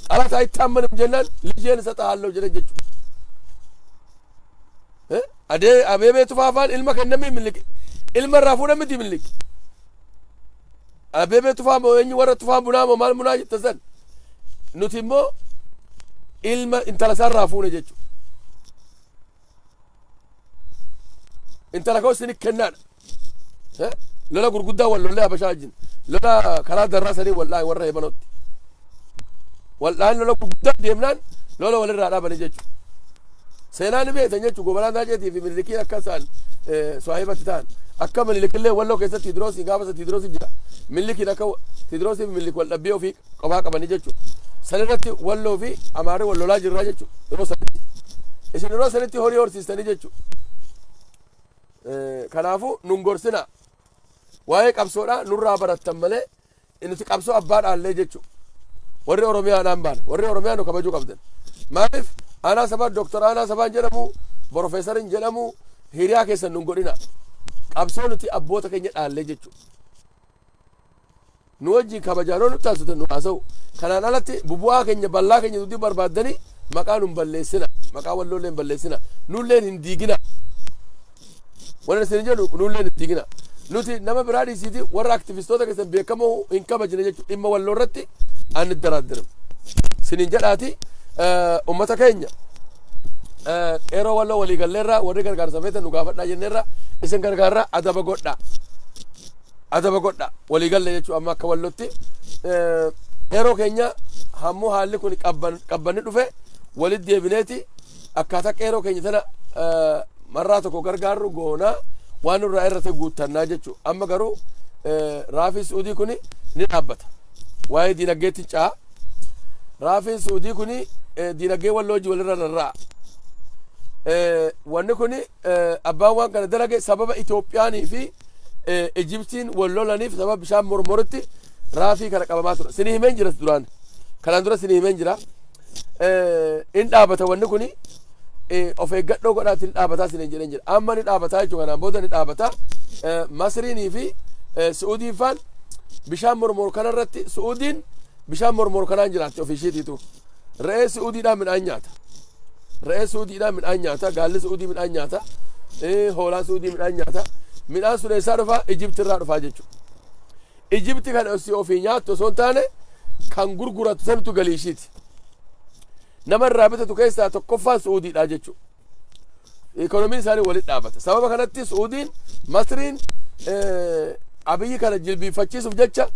qalataa itti ammanam jennaan lijeen isa xaalloo jedhan jechuudha abeebee tufaafaan ilma kennamii Miniliki ilma irraa fuudhan miti Miniliki abeebee tufaa moo eenyu warra tufaa bunaa moo maal bunaa jetta san nuti immoo ilma intala isaa irraa fuune jechuudha intala koo isin kennaadha lola gurguddaa wal lollee Habashaa wajjin lola karaa darraa sanii wallaahi warra heebanotti wallaahi lola gurguddaa deemnaan lola walirraa dhaabanii jechuudha seenaan beektan jechuudha gobanaan taajeetii fi Minilikiin akka isaan swaahibatti ta'an akka Minilikillee walloo keessatti Tidiroosii gaafasa Tidiroosii jira Minilikiin akka Tidiroosii fi Minilik wal dhabbii ofii qophaa qabanii jechuudha sanirratti walloo fi amaarri wal lolaa jirraa jechuudha yeroo sanitti isin yeroo sanitti horii horsiistanii jechuudha kanaafuu nun gorsinaa waa'ee qabsoodhaa nurraa barattan malee nuti qabsoo abbaa dhaallee jechuudha warri oromiyaadhaan baana warri oromiyaa nu kabajuu qabdan maaliif aanaa sabaa doktora aanaa sabaan jedhamu profeesarin jedhamu hiriyaa keessan nun godhina qabsoo nuti abboota keenya dhaallee jechuudha nu wajjin kabajaanoo nutti taasisan nu haasa'u kanaan alatti bubu'aa keenya bal'aa keenya nuti barbaaddanii maqaa nun balleessina maqaa walloolleen balleessina nulleen hin diigina wannan isin jedhu nulleen hin diigina nuti nama biraa dhiisiiti warra aktivistoota keessan beekamoo hin kabajne jechuudha dhimma walloo irratti aan iddaraaddiram sinin jedhaati ummata keenya qeeroo walloo walii galleerraa warri gargaarsa feetan nu gaafadhaa jenneerra isin gargaarraa adaba godha walii galle jechuudha amma akka wallootti qeeroo keenya hammoo haalli kun qabbanni dhufe walit deebineeti akkaataa qeeroo keenya tana marraa tokko gargaarru goonaa waan irraa irratti guuttannaa jechuudha amma garuu raafii suudii kun ni dhaabbata waa'ee diinagdeetti caa raafiin Suudii kuni diinagdee wallooji walirra rarraa wanni kuni abbaan waan kana dalage sababa Itoophiyaanii fi Ijiptiin wallolaniif sababa bishaan mormoritti raafii kana qabamaa ture sinii himeen jira duraan kanaan dura sinii himeen jira in dhaabata wanni kuni of eeggadhoo godhaatti in dhaabataa sineen jedheen jira amma ni dhaabataa jechuudha kanaan booda ni dhaabata Masriinii fi Suudiin faan bishaan mormor kanarratti Suudiin bishaan mormor kanaan jiraatti ofii isheetiitu re'ee Suudiidhaan midhaan nyaata re'ee Suudiidhaan midhaan nyaata gaalli Suudii midhaan nyaata hoolaa Suudii midhaan nyaata midhaan sun eessaa dhufaa Ijipti irraa dhufaa jechuudha Ijipti kan ofii nyaattu osoo hin taane kan gurguratu santu galii ishiiti nama irraa bitatu keessaa tokkoffaan Suudiidha jechuudha ikoonomiin isaanii walitti dhaabata sababa kanatti Suudiin Masriin Abiyyi kana jilbiifachiisuuf jecha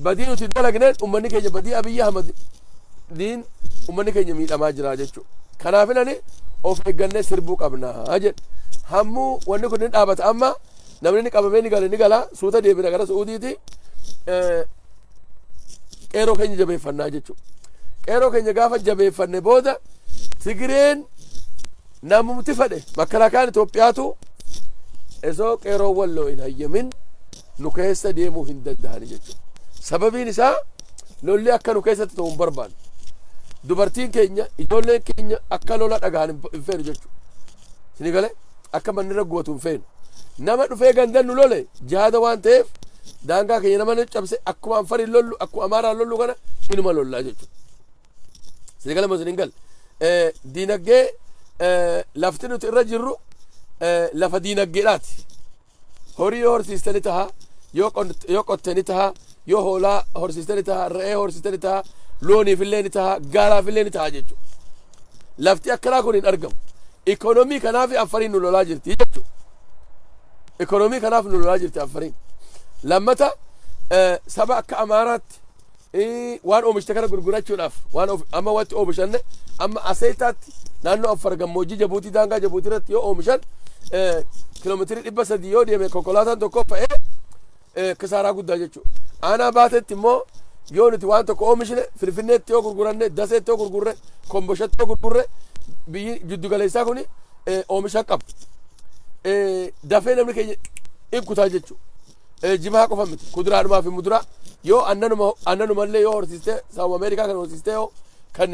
badii nuti dalagneen ummanni keenya badii Abiyyi Ahmadiin ummanni keenya miidhamaa jira jechuudha kanaafin of eeggannee sirbuu qabna jedhe hammuu wanni kun ni dhaabata amma namni qabamee ni gala suuta deebina gara Suudiiti qeeroo keenya jabeeffannaa jechuudha qeeroo keenya gaafa jabeeffanne booda Tigireen namumti fedhe makalaakaan Itoophiyaatu esoo qeeroo walloo hin hayyamin nu keessa deemuu hin danda'ani jechuudha sababiin isaa lolli akka nu keessatti ta'uu hin barbaannu dubartiin keenya ijoolleen keenya akka lola dhagahan hin feenu jechuudha sini galee akka manni ragguwatu hin feenu nama dhufee gandan nu lole jihaada waan ta'eef daangaa keenya nama nu cabse akkuma Anfariin lollu akkuma Amaaraan lollu kana inuma lollaa jechuudha sini galee masin hin galle diinagdee lafti nuti irra jirru lafa diinagdeedhaati horii yoo horsiistani taha yoo qottani taha yoo hoolaa horsiistani taha re'ee horsiistani taha looniif illee ni taha gaalaaf illee ni taha jechuudha lafti akkanaa kun hin argamu ikoonomii kanaaf Anfariin nu lolaa jirti jechuudha ikoonomii kanaaf nu lolaa jirti Anfariin lammata saba akka Amaaraatti waan oomishte kana gurgurachuudhaaf waan amma wanti oomishanne amma aseetaatti naannoo Afar gammoojjii Jabuutii daangaa Jabuutii irratti yoo oomishan kiiloomeetirii 300 yoo deeme konkolaataan tokko fe'ee kisaaraa guddaa jechuudha aanaa baatetti immoo yoo nuti waan tokko oomishne Finfinneetti yoo gurguranne Daseetti yoo gurgurre Komboshatti yoo gurgurre biyyi jiddu galeessaa kuni oomisha qabu dafee namni keenya in kutaa jechuudha jimaa qofa miti kuduraadhumaa fi muduraa yoo annanumallee yoo horsiistee Saawum Ameerikaa kan horsiistee yoo kan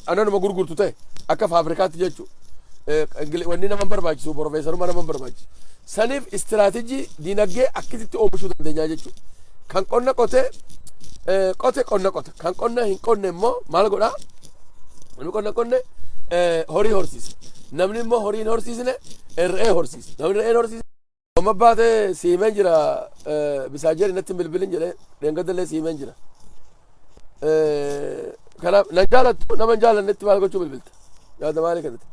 annanuma gurgurtu ta'e akka faafrikaatti jechuudha wanni nama barbaachisu profeesaruma nama barbaachisu saniif istiraatejii diinagdee akkasitti oomishuu dandeenya jechuudha kan qonna qote qonna qota kan qonna hin qonne immoo maal godhaa namni qonna horii horsiisa namni immoo horii hin horsiisne re'ee horsiisa namni re'een horsiisa amma baate siimeen jira bisaajeri natti bilbilin jedhee dheengadallee siimeen jira kanaaf nan jaalattu nama hin jaalannetti maal gochuu bilbilta yaada maalii kanatti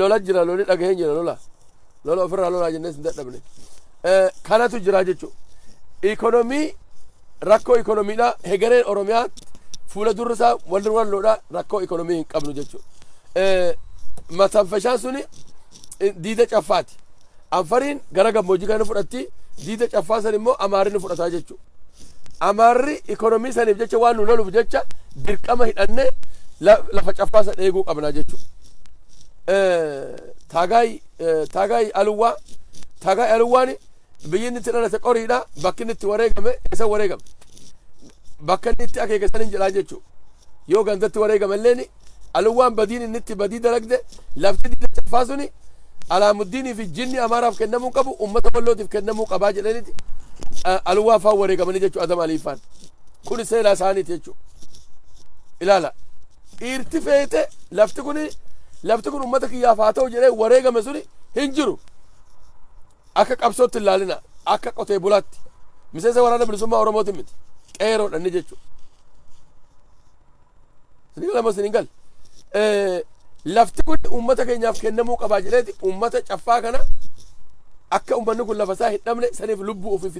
lola jira loli dhagaheen jira lola ofirraa lolaa jennee sin dadhabne kanatu jira jechuudha ikoonomii rakkoo ikoonomiidha hegereen Oromiyaatti fuula durri isaa walloodha rakkoo ikoonomii hin qabnu jechuudha matanfashaan suni diida caffaati Anfariin gara gammoojjii kana fudhatti diida caffaa san immoo Amaarri fudhataa jechuudha Amaarri ikoonomii saniif jecha waan nu loluuf jecha dirqama hidhanne lafa caffaa san eeguu qabnaa jechuudha taagaay aluwwaani biyyi itti dhalate qoriidha bakki inni itti wareegame isa wareegame bakka inni itti akeekesan hin jedhaa jechuudha yoo gandatti wareegame illeen aluwwaan badiin inni itti badii dalagde lafti diida caffaa suni Alaamuddinii fi jinni Amaaraaf kennamuu qabu ummata wallootiif kennamuu qabaa jedhaniiti aluwwaa faan wareegamanii jechuudha Adam Aliifaan kun seera isaaniiti jechuudha ilaala dhiirti feete lafti kun ummata kiyyaaf haa ta'u jedhee wareegame suni hin jiru akka qabsootti ilaalina akka qotee bulaatti miseensa waraana bilisummaa Oromooti miti qeeroodha inni jechuudha sinigal lafti kun ummata keenyaaf kennamuu qabaa jedheeti ummata caffaa kana akka ummanni kun lafa isaa hin dhabne saniif lubbuu ofii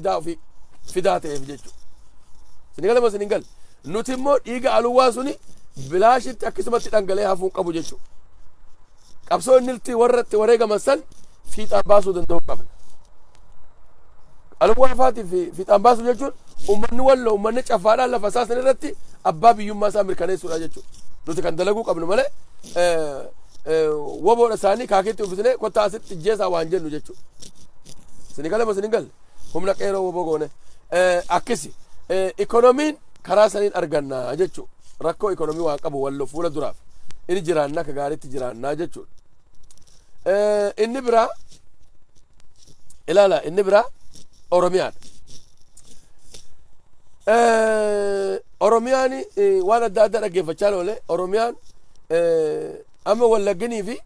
fidaa ta'eef jechuudha sinigal nuti immoo dhiiga aluwwaa suni bilaashitti akkasumatti dhangala'ee hafuun qabu jechuudha qabsoo inni itti warratti wareegaman san fiixaan baasuu danda'uu qabna aluwwaa faatiif fiixaan baasuu jechuun ummanni wallo ummanni cafaadhaan lafa isaa san irratti abbaa biyyummaa isaa mirkaneessuudha jechuudha. Nuti kan dalaguu qabnu malee woboodha isaanii kaakeetti uffisnee kottaa asitti jeesaa waan jennu jechuudha. Isin galee isin galle humna qeeroo woboo goone akkasi ikoonomiin karaa saniin argannaa jechuudha. Rakkoo ikoonomii waan qabu wallo fuula duraaf inni jiraannaa akka gaariitti jiraannaa jechuudha. Inni biraa ilaala inni biraa Oromiyaadha. Oromiyaan waan adda addaa dhaggeeffachaa oole Oromiyaan amma Wallagginii fi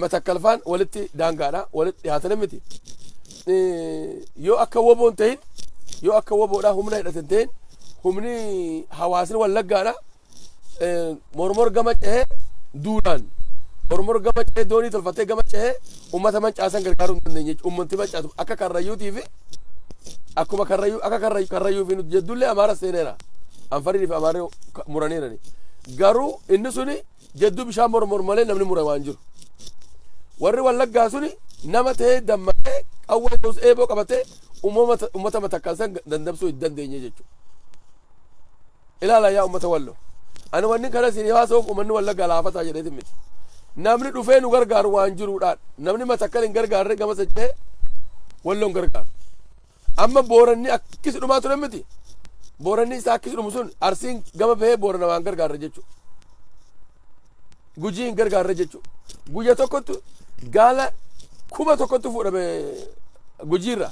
Matakkalfaan walitti daangaadha walitti dhiyaatan miti. Yoo akka woboon ta'in yoo akka woboodhaa humna hidhatan ta'in humni hawaasni Wallaggaadha mormor gama cehee duudhaan mormor gama cehee doonii tolfatee gama cehee ummata mancaasan gargaaruu hin dandeenye jechuudha. Uummanti mancaatu akka Karrayyuutii fi akkuma Karrayyuu fi nuti jeddullee Amaara seeneera. Anfarii fi Amaarri muraniirani. Garuu inni suni jedduu bishaan mormor malee namni mura waan jiru. Warri Wallaggaa suni nama ta'ee dammaqee qawwee tos eeboo qabatee ummata Matakkalsan dandamsuu hin dandeenye jechuudha. Ilaala yaa ummata Walloo. Ani wanni kana isin haasa'uuf uummanni Wallaggaa laafataa jedheeti miti. Namni dhufee nu gargaaru waan jiruudhaan namni Matakkal hin gargaarre gama sachee Walloon gargaaru. Amma Booranni akkisi dhumaa ture miti. Booranni isaa akkisi dhumu sun Arsiin gama bahee Boorana waan gargaarre jechuudha. Gujii hin gargaarre jechuudha. Guyya tokkottu gaala 1,000 fuudhame Gujiirra.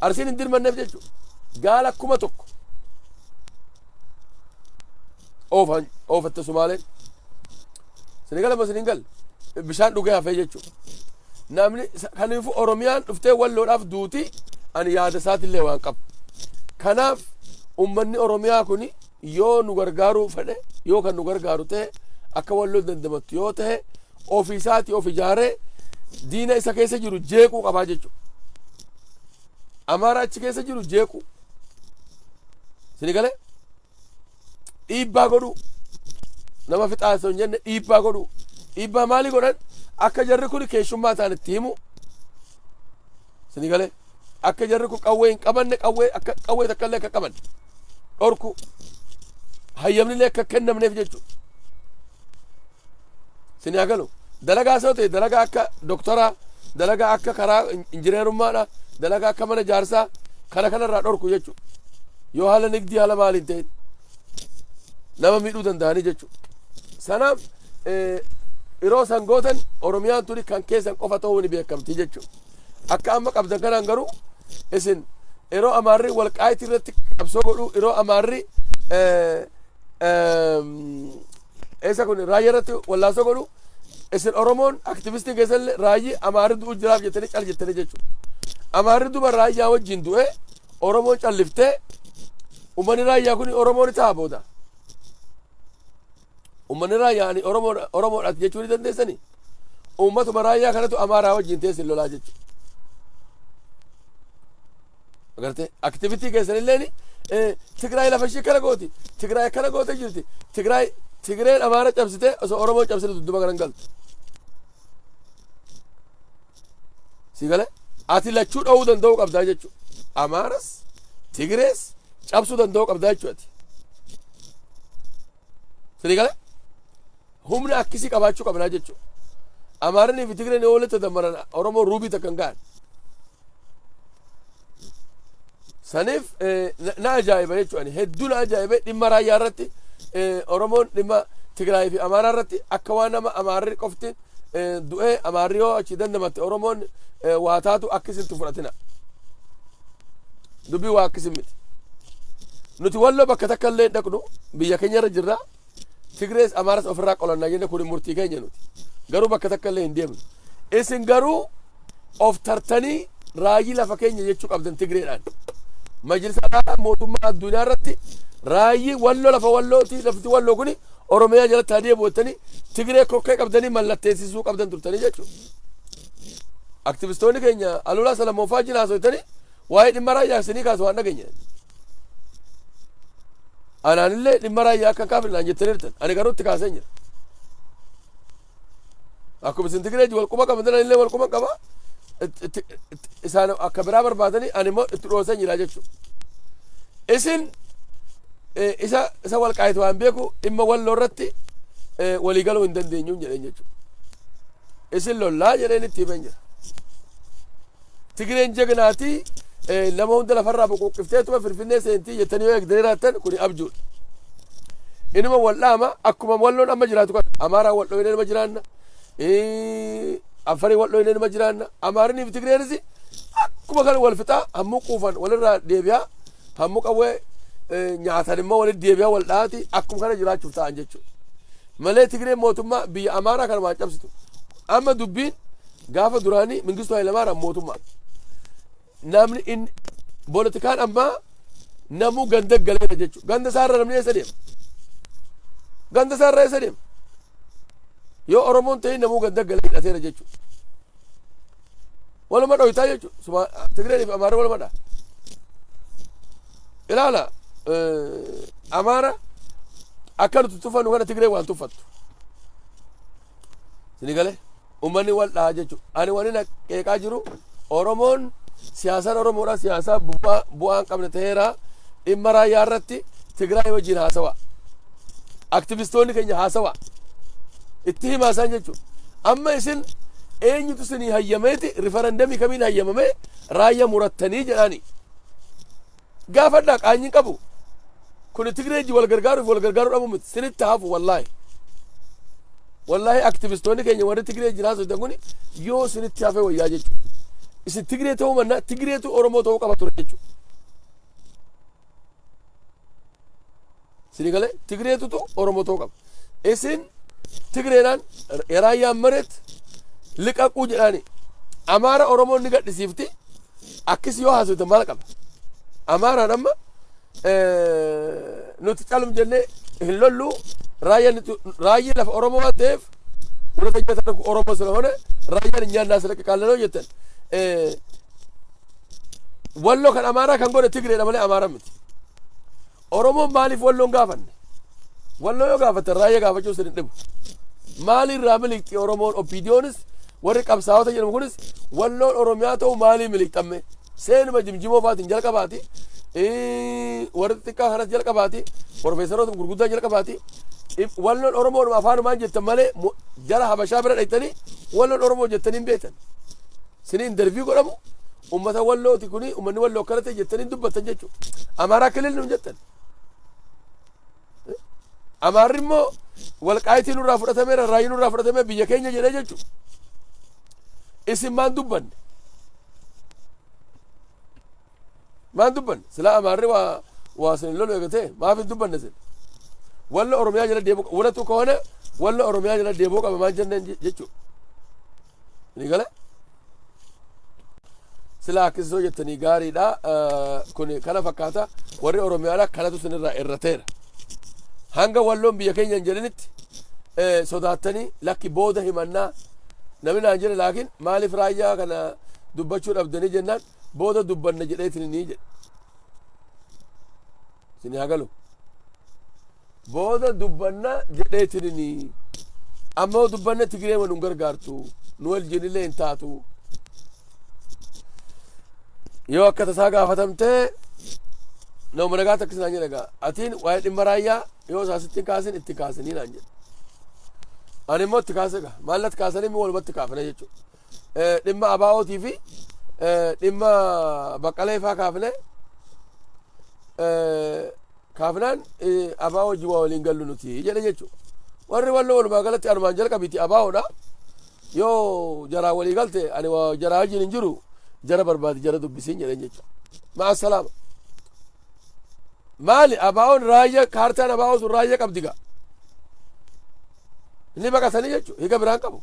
Arsiin hin dirmanneef jechuudha. Gaala 1,000 oofatte Sumaaleen. Senegal amma Senegal bishaan dhugee hafee jechuudha. Namni kaniifuu Oromiyaan dhuftee Walloodhaaf duuti ani yaada isaatillee waan qabu. Kanaaf ummanni Oromiyaa kun yoo nu gargaaruu fedhe yoo kan nu gargaaru ta'e akka Walloo dandamattu yoo ta'e ofii isaatii of ijaaree diina isa keessa jiru jeequu qabaa jechuudha. Amaara achi keessa jiru jeequu. Senegalee dhiibbaa godhuu nama fixaasa hin jenne dhiibbaa godhuu. Dhiibbaa maalii godhan akka jarri kun keessummaa ta'an itti himu. Senegalee akka jarri kun qawwee hin qabanne akka qawwee takkallee akka qaban dhorku hayyamnillee akka kennamneef jechuudha. Senegalu dalagaa isaa ta'e dalagaa akka doktoraa dalagaa akka karaa injineerummaadha dalagaa akka mana jaarsaa kanarraa dhorku jechuudha. Yoo haala nigdii haala maaliin ta'e nama miidhuu danda'anii jechuudha. Sanaaf yeroo sangootan Oromiyaan tuni kan keessan qofa ta'uu ni beekamti jechuudha. Akka amma qabdan kanaan garuu isin yeroo Amaarri Walqaayitii irratti qabsoo godhu yeroo Amaarri eessa kun raayyaa irratti wallaasoo godhu isin Oromoon aktivistiin keessallee raayyi Amaarri du'u jiraaf jettanii cal jettanii jechuudha. Amaarri duba raayyaa wajjin du'e Oromoon calliftee ummanni raayyaa kun Oromoon isaa booda. Ummanni raayyaa ni Oromoodhaati jechuu ni dandeessanii. Ummatuma raayyaa kanatu Amaaraa wajjin teessin lolaa jechuudha. Agartee aktivitii keessanillee Tigraay lafa ishii kana gooti. Tigraay kana goote jirti. Tigreen Amaara cabsitee osoo Oromoon cabsite dudduba garan galtu. Si galee ati lachuu dha'uu danda'uu qabdaa jechuudha. Amaaras Tigrees cabsuu danda'uu qabdaa jechuudha. Si galee humna akkisii qabaachuu qabnaa jechuudha. Amaaranii fi Tigreen yoo walitti dammaran Oromoo ruubii takka hin ga'an. Saniif na ajaa'iba jechuudha. Hedduu na ajaa'iba dhimma raayyaa irratti Oromoon dhimma Tigraay fi Amaaraa irratti akka waan nama Amaarri qofti du'ee Amaarri yoo achi dandamatte Oromoon waa taatu akkasitti fudhatina. Dubbii waa akkasii miti. Nuti Walloo bakka takka illee dhaqnu biyya keenya irra jirra. Tigrees Amaaras ofirraa qolannaa jenne kun murtii keenya nuti. Garuu bakka takka illee hin deemnu. Isin garuu of tartanii raayii lafa keenya jechuu qabdan Tigreedhaan. Majlisaa mootummaa addunyaa irratti raayii Walloo lafa Wallooti lafti Walloo kuni Oromiyaa jalatti hadee boottanii Tigree kokkee qabdanii mallatteessisuu qabdan turtanii jechuudha. Aktivistoonni keenya Alulaa Salamoofaa jina haasofitanii waa'ee dhimma raayyaa isinii kaasu waan dhageenya. Anaanillee dhimma raayyaa akka kaafillaan jettaniirtan ani garuu itti kaaseen jira. Akkuma isin Tigree walquma qaban illee walquma qaba. Isaan akka biraa barbaadanii ani immoo itti dhooseen jira jechuudha. isin isa walqaayitu waan beeku dhimma walloo irratti walii galuu hin dandeenyu jedheen jechuudha. Isin lollaa jedheen itti himan jira. Tigreen jagnaatii nama hunda lafarraa boqoqqifteetuma Finfinnee seentii jettanii yoo eegdanii raattan kuni abjuudha. Inuma wal'aama akkuma walloon amma jiraatu kan Amaaraan walloo inni nama jiraanna. Affarii walloo inni nama jiraanna. Amaaranii fi Tigreenis akkuma kan wal fixaa hammuu quufan walirraa deebi'aa hammuu qawwee nyaatan immoo walitti deebi'aa wal dhaati akkuma kana jiraachuuf ta'an jechuudha. Malee Tigreen mootummaa biyya Amaaraa kana waan cabsitu. Amma dubbiin gaafa duraanii Mingistuu Hayilamaariyaam mootummaa. Namni in politikaan ammaa namuu ganda galeera jechuudha. Ganda isaarra namni eessa deema? Ganda isaarra eessa deema? Yoo Oromoon ta'e namuu ganda galee hidhateera jechuudha. Waluma dhohitaa jechuudha. Tigreenii fi Amaara waluma dha. Ilaala Amaara akka nuti tuffannu kana Tigreen waan tuffattu. Sini galee uummanni wal dhaha jechuudha. Ani waan inni qeeqaa jiru Oromoon siyaasaan Oromoodha siyaasaa bu'aan qabne ta'eera dhimma raayyaa irratti Tigraay wajjin haasawa. Aktivistoonni keenya haasawa. Itti himaa isaan jechuudha. Amma isin eenyutu isinii hayyameeti rifarandamii kamiin hayyamame raayyaa murattanii jedhaani. Gaafadhaa qaanyiin qabu. Kun Tigreeji wal gargaaruuf wal gargaaruu dhabu miti. Sinitti hafu wallaahi. Wallaahi aktivistoonni keenya warri Tigreeji haasoftan kun yoo sinitti hafee wayyaa jechuudha. Isin Tigree ta'uu mannaa Tigreetu Oromoo ta'uu qaba ture jechuudha. Sini galee Tigreetutu Oromoo ta'uu qaba. Isin Tigreedhaan raayyaan mareet liqaquu jedhaani. Amaara Oromoon ni gadhisiifti. Akkis yoo haasoftan maal qaba? Amaaraan amma nuti calum jennee hin lollu raayyaa lafa Oromoo waan ta'eef warra tajaajilan Oromoo ስለሆነ raayyaan hin nyaannaa sila qaqaallanoo jettan. Walloo kan Amaaraa kan godhe Tigreedha malee Amaara miti. Oromoon maaliif walloon gaafanne? Walloo yoo gaafatan raayyaa gaafachuu sin hin dhibu. Maaliirraa miliqxi Oromoon Opiidiyoonis warri qabsaa'ota jedhamu kunis walloon Oromiyaa ta'u maalii miliqxamme? Seenuma jimjimoo faatiin jalqabaati. Warri xiqqaa kanas jalqabaati. Profeesaroota gurguddaa jalqabaati. Walloon Oromoodhuma afaanumaan jettan malee jara Habashaa bira dhaqxanii walloon Oromoo jettanii hin beektan. Sini interview godhamu ummata wallooti kuni ummanni walloo akkana ta'e jettanii dubbattan jechuudha. Amaaraa kilil nuun jettan. Amaarri immoo walqaayitii nurraa fudhatameera raayii nurraa fudhatamee biyya keenya jedhee jechuudha. Isin maan dubbanne? Maan dubbanne? Silaa Amaarri waa sin lolu eegatee maaf hin dubbanne sin? Walla Oromiyaa jala deebuu wulatu kahone walla Oromiyaa jala deebuu qaba maan jenneen jechuudha. Ni galee? Silaa akkasii jettanii gaariidha. Kun kana fakkaata warri Oromiyaadha kanatu sinirraa irrateera. Hanga walloon biyya keenya hin jedhinitti sodaattanii lakki booda himannaa namni naan jedhe laakiin maaliif raayyaa kana dubbachuu dhabdanii jennaan booda dubbanna jedheetiin ni jedhe. Sini hagalu. Booda dubbanna jedheetiin ni ammoo dubbanna Tigree nu gargaartu nu waljinillee hin taatu. Yoo akka tasaa gaafatamtee nama nagaata akkasii naan jedhagaa atiin waa'ee dhimma raayyaa yoo isaasitti kaasin itti kaasanii naan jedha. Ani immoo itti kaasega maallatti kaasanii immoo walumatti kaafne jechuudha. Dhimma abaa'ootii fi dhimma baqqalee faa kaafne kaafnaan abaa'oo wajjin waa waliin gallu nuti jedhe jechuudha. Warri walloo walumaa galatti anumaan jalqabiiti abaa'oodha. Yoo jaraa walii galte ani waa jaraa wajjin hin jiru jara barbaadi jara dubbisiin jedhan jechuudha. Ma'a salaama. Maali abaa'oon raayyaa kaartaan abaa'oo sun raayyaa qabdiga. Inni baqatanii jechuudha. Hiika biraan qabu.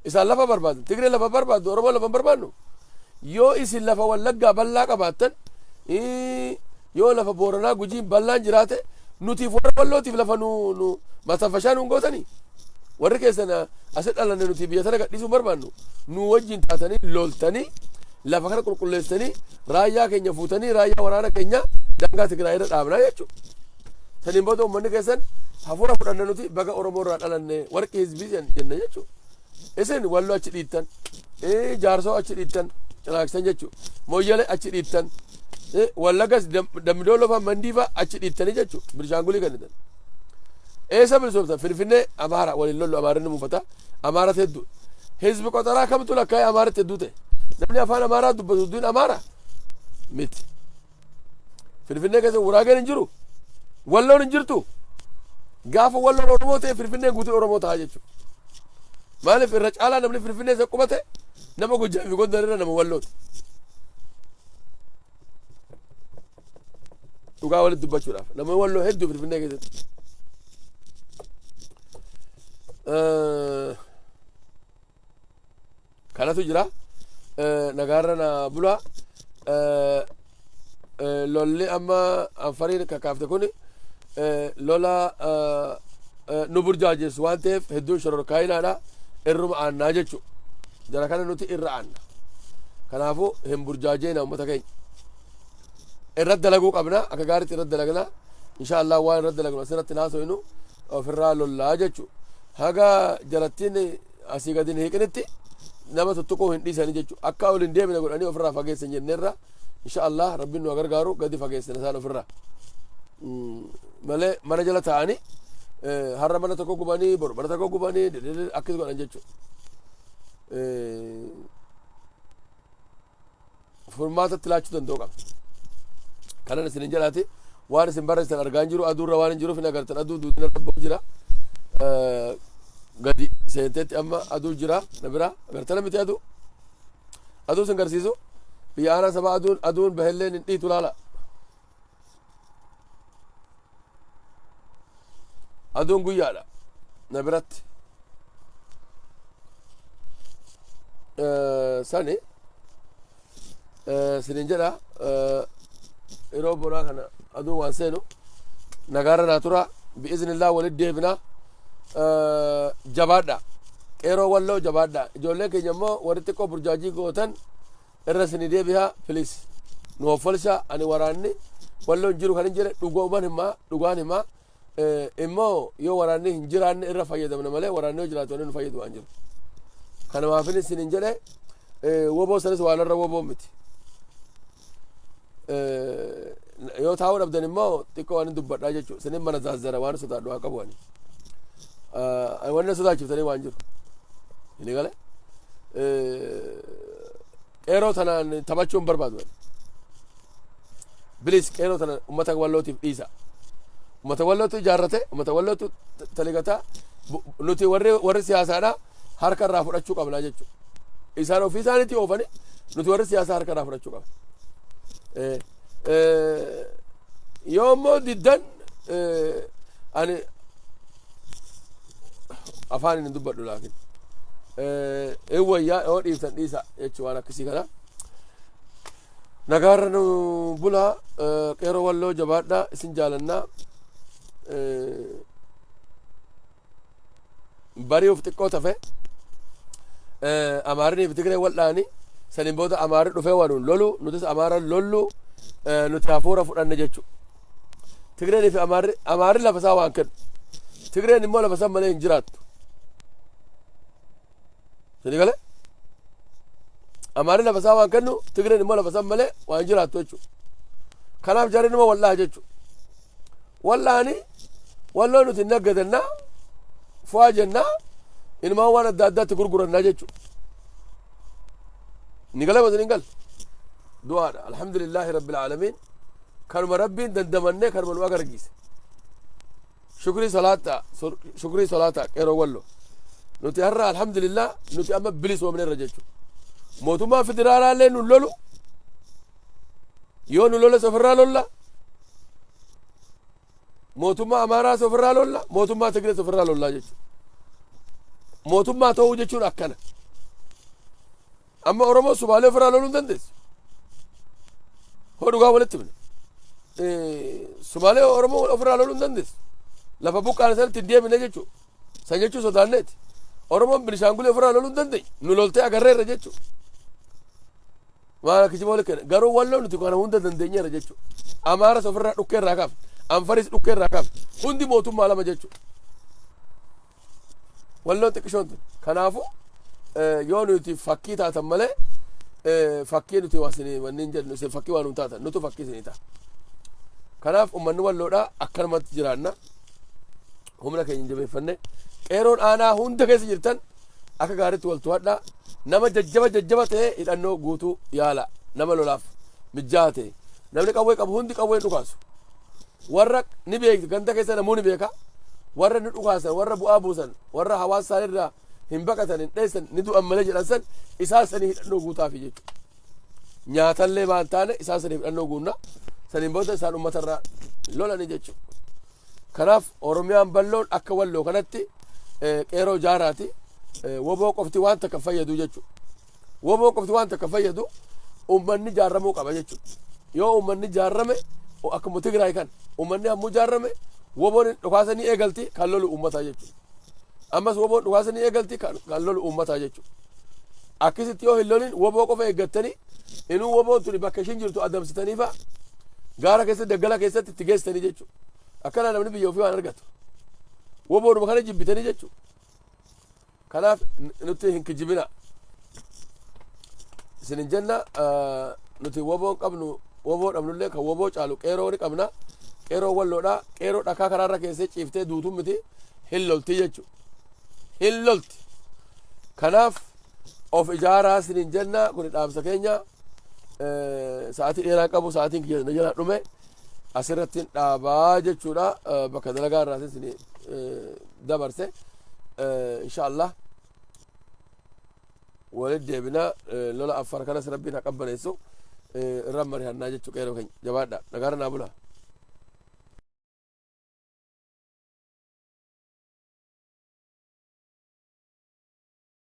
Isaan lafa barbaadu. Tigree lafa barbaadu. Oromoo lafa barbaadnu. Yoo isin lafa wallaggaa bal'aa qabaattan yoo lafa Booranaa Gujiin bal'aan jiraate nutiif warra wallootiif lafa nu matafashaa nuun gootanii. Warri keessan asitti dhalanne nuti biyya sana gadhiisuu barbaannu. Nu wajjin taatanii loltanii lafa kana qulqulleessanii raayyaa keenya fuutanii raayyaa waraana keenya daangaa Tigraay irra dhaabnaa jechuudha. Saniin booda uummanni keessan hafuura fudhanne nuti baga Oromoo irraa dhalanne warqii hizbii jenna jechuudha. Isin walloo achi dhiittan, jaarsoo achi dhiittan, cinaaksan jechuudha. Mooyyalee achi dhiittan, wallagas dambidooloo fa mandii fa achi dhiittanii jechuudha Beenishaangulii kennitan. Eessa bilisoomsan Finfinnee Amaara waliin lollu Amaarinni muufata Amaaratti hedduu hizbi qotaraa kamtu lakkaa'ee Amaaratti hedduu ta'e namni afaan Amaaraa dubbatu hedduun Amaara miti. Finfinnee keessa Guraageen hin jiru Walloon hin jirtu gaafa Walloon Oromoo ta'e Finfinnee guutuu Oromoo ta'a jechuudha. Maaliif irra caalaa namni Finfinnee isa qubate nama Gojjaa fi Gondar irra nama Wallooti. Dhugaa walitti dubbachuudhaaf nama Walloo hedduu Finfinnee keessatti. Kanatu jira nagaarra na bula lolli amma Anfariin kakkaafte kun lola nu burjaajessu waan ta'eef hedduun shororkaayinaadha irruma aannaa jechu jara kana nuti irra aanna kanaafuu hin burjaajeena uummata keenya irratti dalaguu qabna akka gaariitti irratti dalagna insha Allah waan irratti dalagnu asirratti naasoynu ofirraa lollaa jechu haga jalattiin asii gadi hin hiiqinitti nama tuttuquu hin dhiisanii jechu akka ol hin deemine godhanii ofirraa fageessan jenneerra insha Allah rabbiin nu gargaaru gadi fageessan isaan ofirraa malee mana jala ta'anii har'a mana tokko gubanii bor mana tokko gubanii akkis godhan jechu furmaatatti laachuu danda'u qaba kanan isin jalaati waan isin barreessan argaa hin jiru aduurra waan hin jiruuf hin agartan aduu duudina rabboo jira gadi seenteetti amma aduu jira na bira agartana miti aduu sin garsiisu biyya aanaa sabaa aduun bahelleen hin dhiitu laala aduun guyyaadha na biratti sani sinin jedha yeroo bonaa kana aduun waan seenu nagaarra naa tura bi'iznillah walit deebina jabaadha qeeroo Walloo jabaadha ijoolleen keenya immoo warri xiqqoo burjaajii gootan irra sini deebihaa filis nu offolsha ani waraanni Walloo hin jiru kan hin jedhe dhugaan himaa immoo yoo waraanni hin jiraanne irra fayyadamna malee waraanni yoo jiraatu nu fayyadu waan jiru kanamaafin sinin jedhe woboo sanis waan irra woboo miti yoo taa'uu dhabdan immoo xiqqoo waan hin dubbadhaa jechuudha sinin mana zaazzara waan sodaadhu haa qabu ani wanna sodaachiftanii waan jiru inni gale qeeroo tanaan taphachuu hin barbaadu bilis qeeroo tana ummata Wallootiif dhiisa ummata Wallootu ijaarrate ummata Wallootu taligataa nuti warri siyaasaadha harka irraa fudhachuu qabnaa jechuudha isaan ofii isaaniitti oofani nuti warri siyaasaa harka irraa fudhachuu qabna yoo immoo diddan ani afaan hin dubbadhu laakin wayyaa yoo dhiiftan dhiisa jechuu waan akkasii kana nagaarra nu bula qeeroo Walloo jabaadha isin jaalannaa bari'uuf xiqqoo tafe Amaarinii fi Tigree wal'aani saniin booda Amaarri dhufee wanuun lolu nutis Amaara lollu nuti hafuura fudhanne jechu Tigreenii fi Amaarri lafa isaa waan kennu Tigreen immoo lafa isaa malee hin jiraattu sini gale Amaarri lafa isaa waan kennu Tigreen immoo lafa isaa malee waan jiraattu jechu kanaaf jarri numa wallaa jechu wallaani Walloo nuti naggadannaa fu'aa jennaa ilmaan waan adda addaatti gurgurannaa jechu ni gale wazin gal du'aadha alhamdulillahi rabbil alamin kanuma rabbiin dandamannee kanuma nu agargiise shukrii salaata qeeroo Walloo nuti har'a alhamdulillah nuti amma bilisoomne irra jechu mootummaa federaalaallee nu lolu yoo nu loles ofirraa lolla mootummaa Amaaraas ofirraa lolla mootummaa Tigrees ofirraa lollaa jechu mootummaa ta'uu jechuun akkana amma Oromoo Sumaalee ofirraa loluu hin dandeessu hoo dhugaa walitti himne Sumaalee Oromoo ofirraa loluu hin dandeessu lafa buqqaane sanatti hin deemine jechuudha san jechuu sodaanneeti Oromoon Beenishaangulii ofirraa loluu hin dandeenye nu loltee agarreerra jechuudha waan akkasii walitti kenna garuu Walloo nuti kana hunda dandeenyeerra jechuudha Amaaras ofirraa dhukkeerraa kaafne Anfaris dhukkeerraa kaafne hundi mootummaa lama jechuudha Walloon xiqqishoon tun kanaafu yoo nuti fakkii taatan malee fakkii nuti waasini wanni jennu isin fakkii waan taatan nutu fakkii isinii ta'a kanaaf ummanni walloodha akkanumatti jiraanna humna keenya jabeeffanne qeeroon aanaa hunda keessa jirtan akka gaariitti wal to'adha nama jajjaba ta'e hidhannoo guutuu yaala nama lolaaf mijjaa ta'e namni qawwee qabu hundi qawween dhukaasu warra ni beekti ganda keessa namuu ni beeka warra ni dhukaasan warra bu'aa buusan warra hawaasa isaanirraa hin baqatan hin dheessan ni du'an malee jedhan san isaan sanii hidhannoo guutaafi jechuudha nyaatallee waan taane isaan sanii hidhannoo guunna saniin booda isaan uummatarraa lolani jechuudha kanaaf oromiyaan balloon akka walloo kanatti qeeroo jaaraati woboo qofti waan takka fayyadu jechuudha woboo qofti waan takka fayyadu uummanni jaarramuu qaba jechuudha yoo uummanni jaarrame akkuma Tigraay kan uummanni hammuu jaarrame woboon dhukaasanii eegalti kan lolu uummataa jechuudha ammas woboon dhukaasanii eegalti kan lolu uummataa jechuudha akkasitti yoo hin lolin woboo qofa eeggattanii inuu woboon tuni bakka ishiin jirtu adamsitaniifa gaara keessatti daggala keessatti itti geessitanii jechuudha akkana namni biyya ofii waan argatu woboonuma kana jibbitanii jechuudha kanaaf nuti hin kijibina isinin jenna nuti woboon qabnu woboo dhabnullee kan woboo caalu qeeroo ni qabna qeeroo walloodha qeeroo dhakaa karaarra keessee ciiftee duutuun miti hin lolti jechuudha hin lolti kanaaf of ijaaraa isinin jenna kun dhaamsa keenya sa'aatii dheeraa qabu sa'aatiin kiyya jala dhume asirratti dhaabaa jechuudha bakka dalagaa irraa isin dabarse inshallah walitti deebina lola afar kanas rabbiin haa qabbaneessu irraan mari'annaa jechuu qeeroo keenya jabaadha nagaara naa bulaa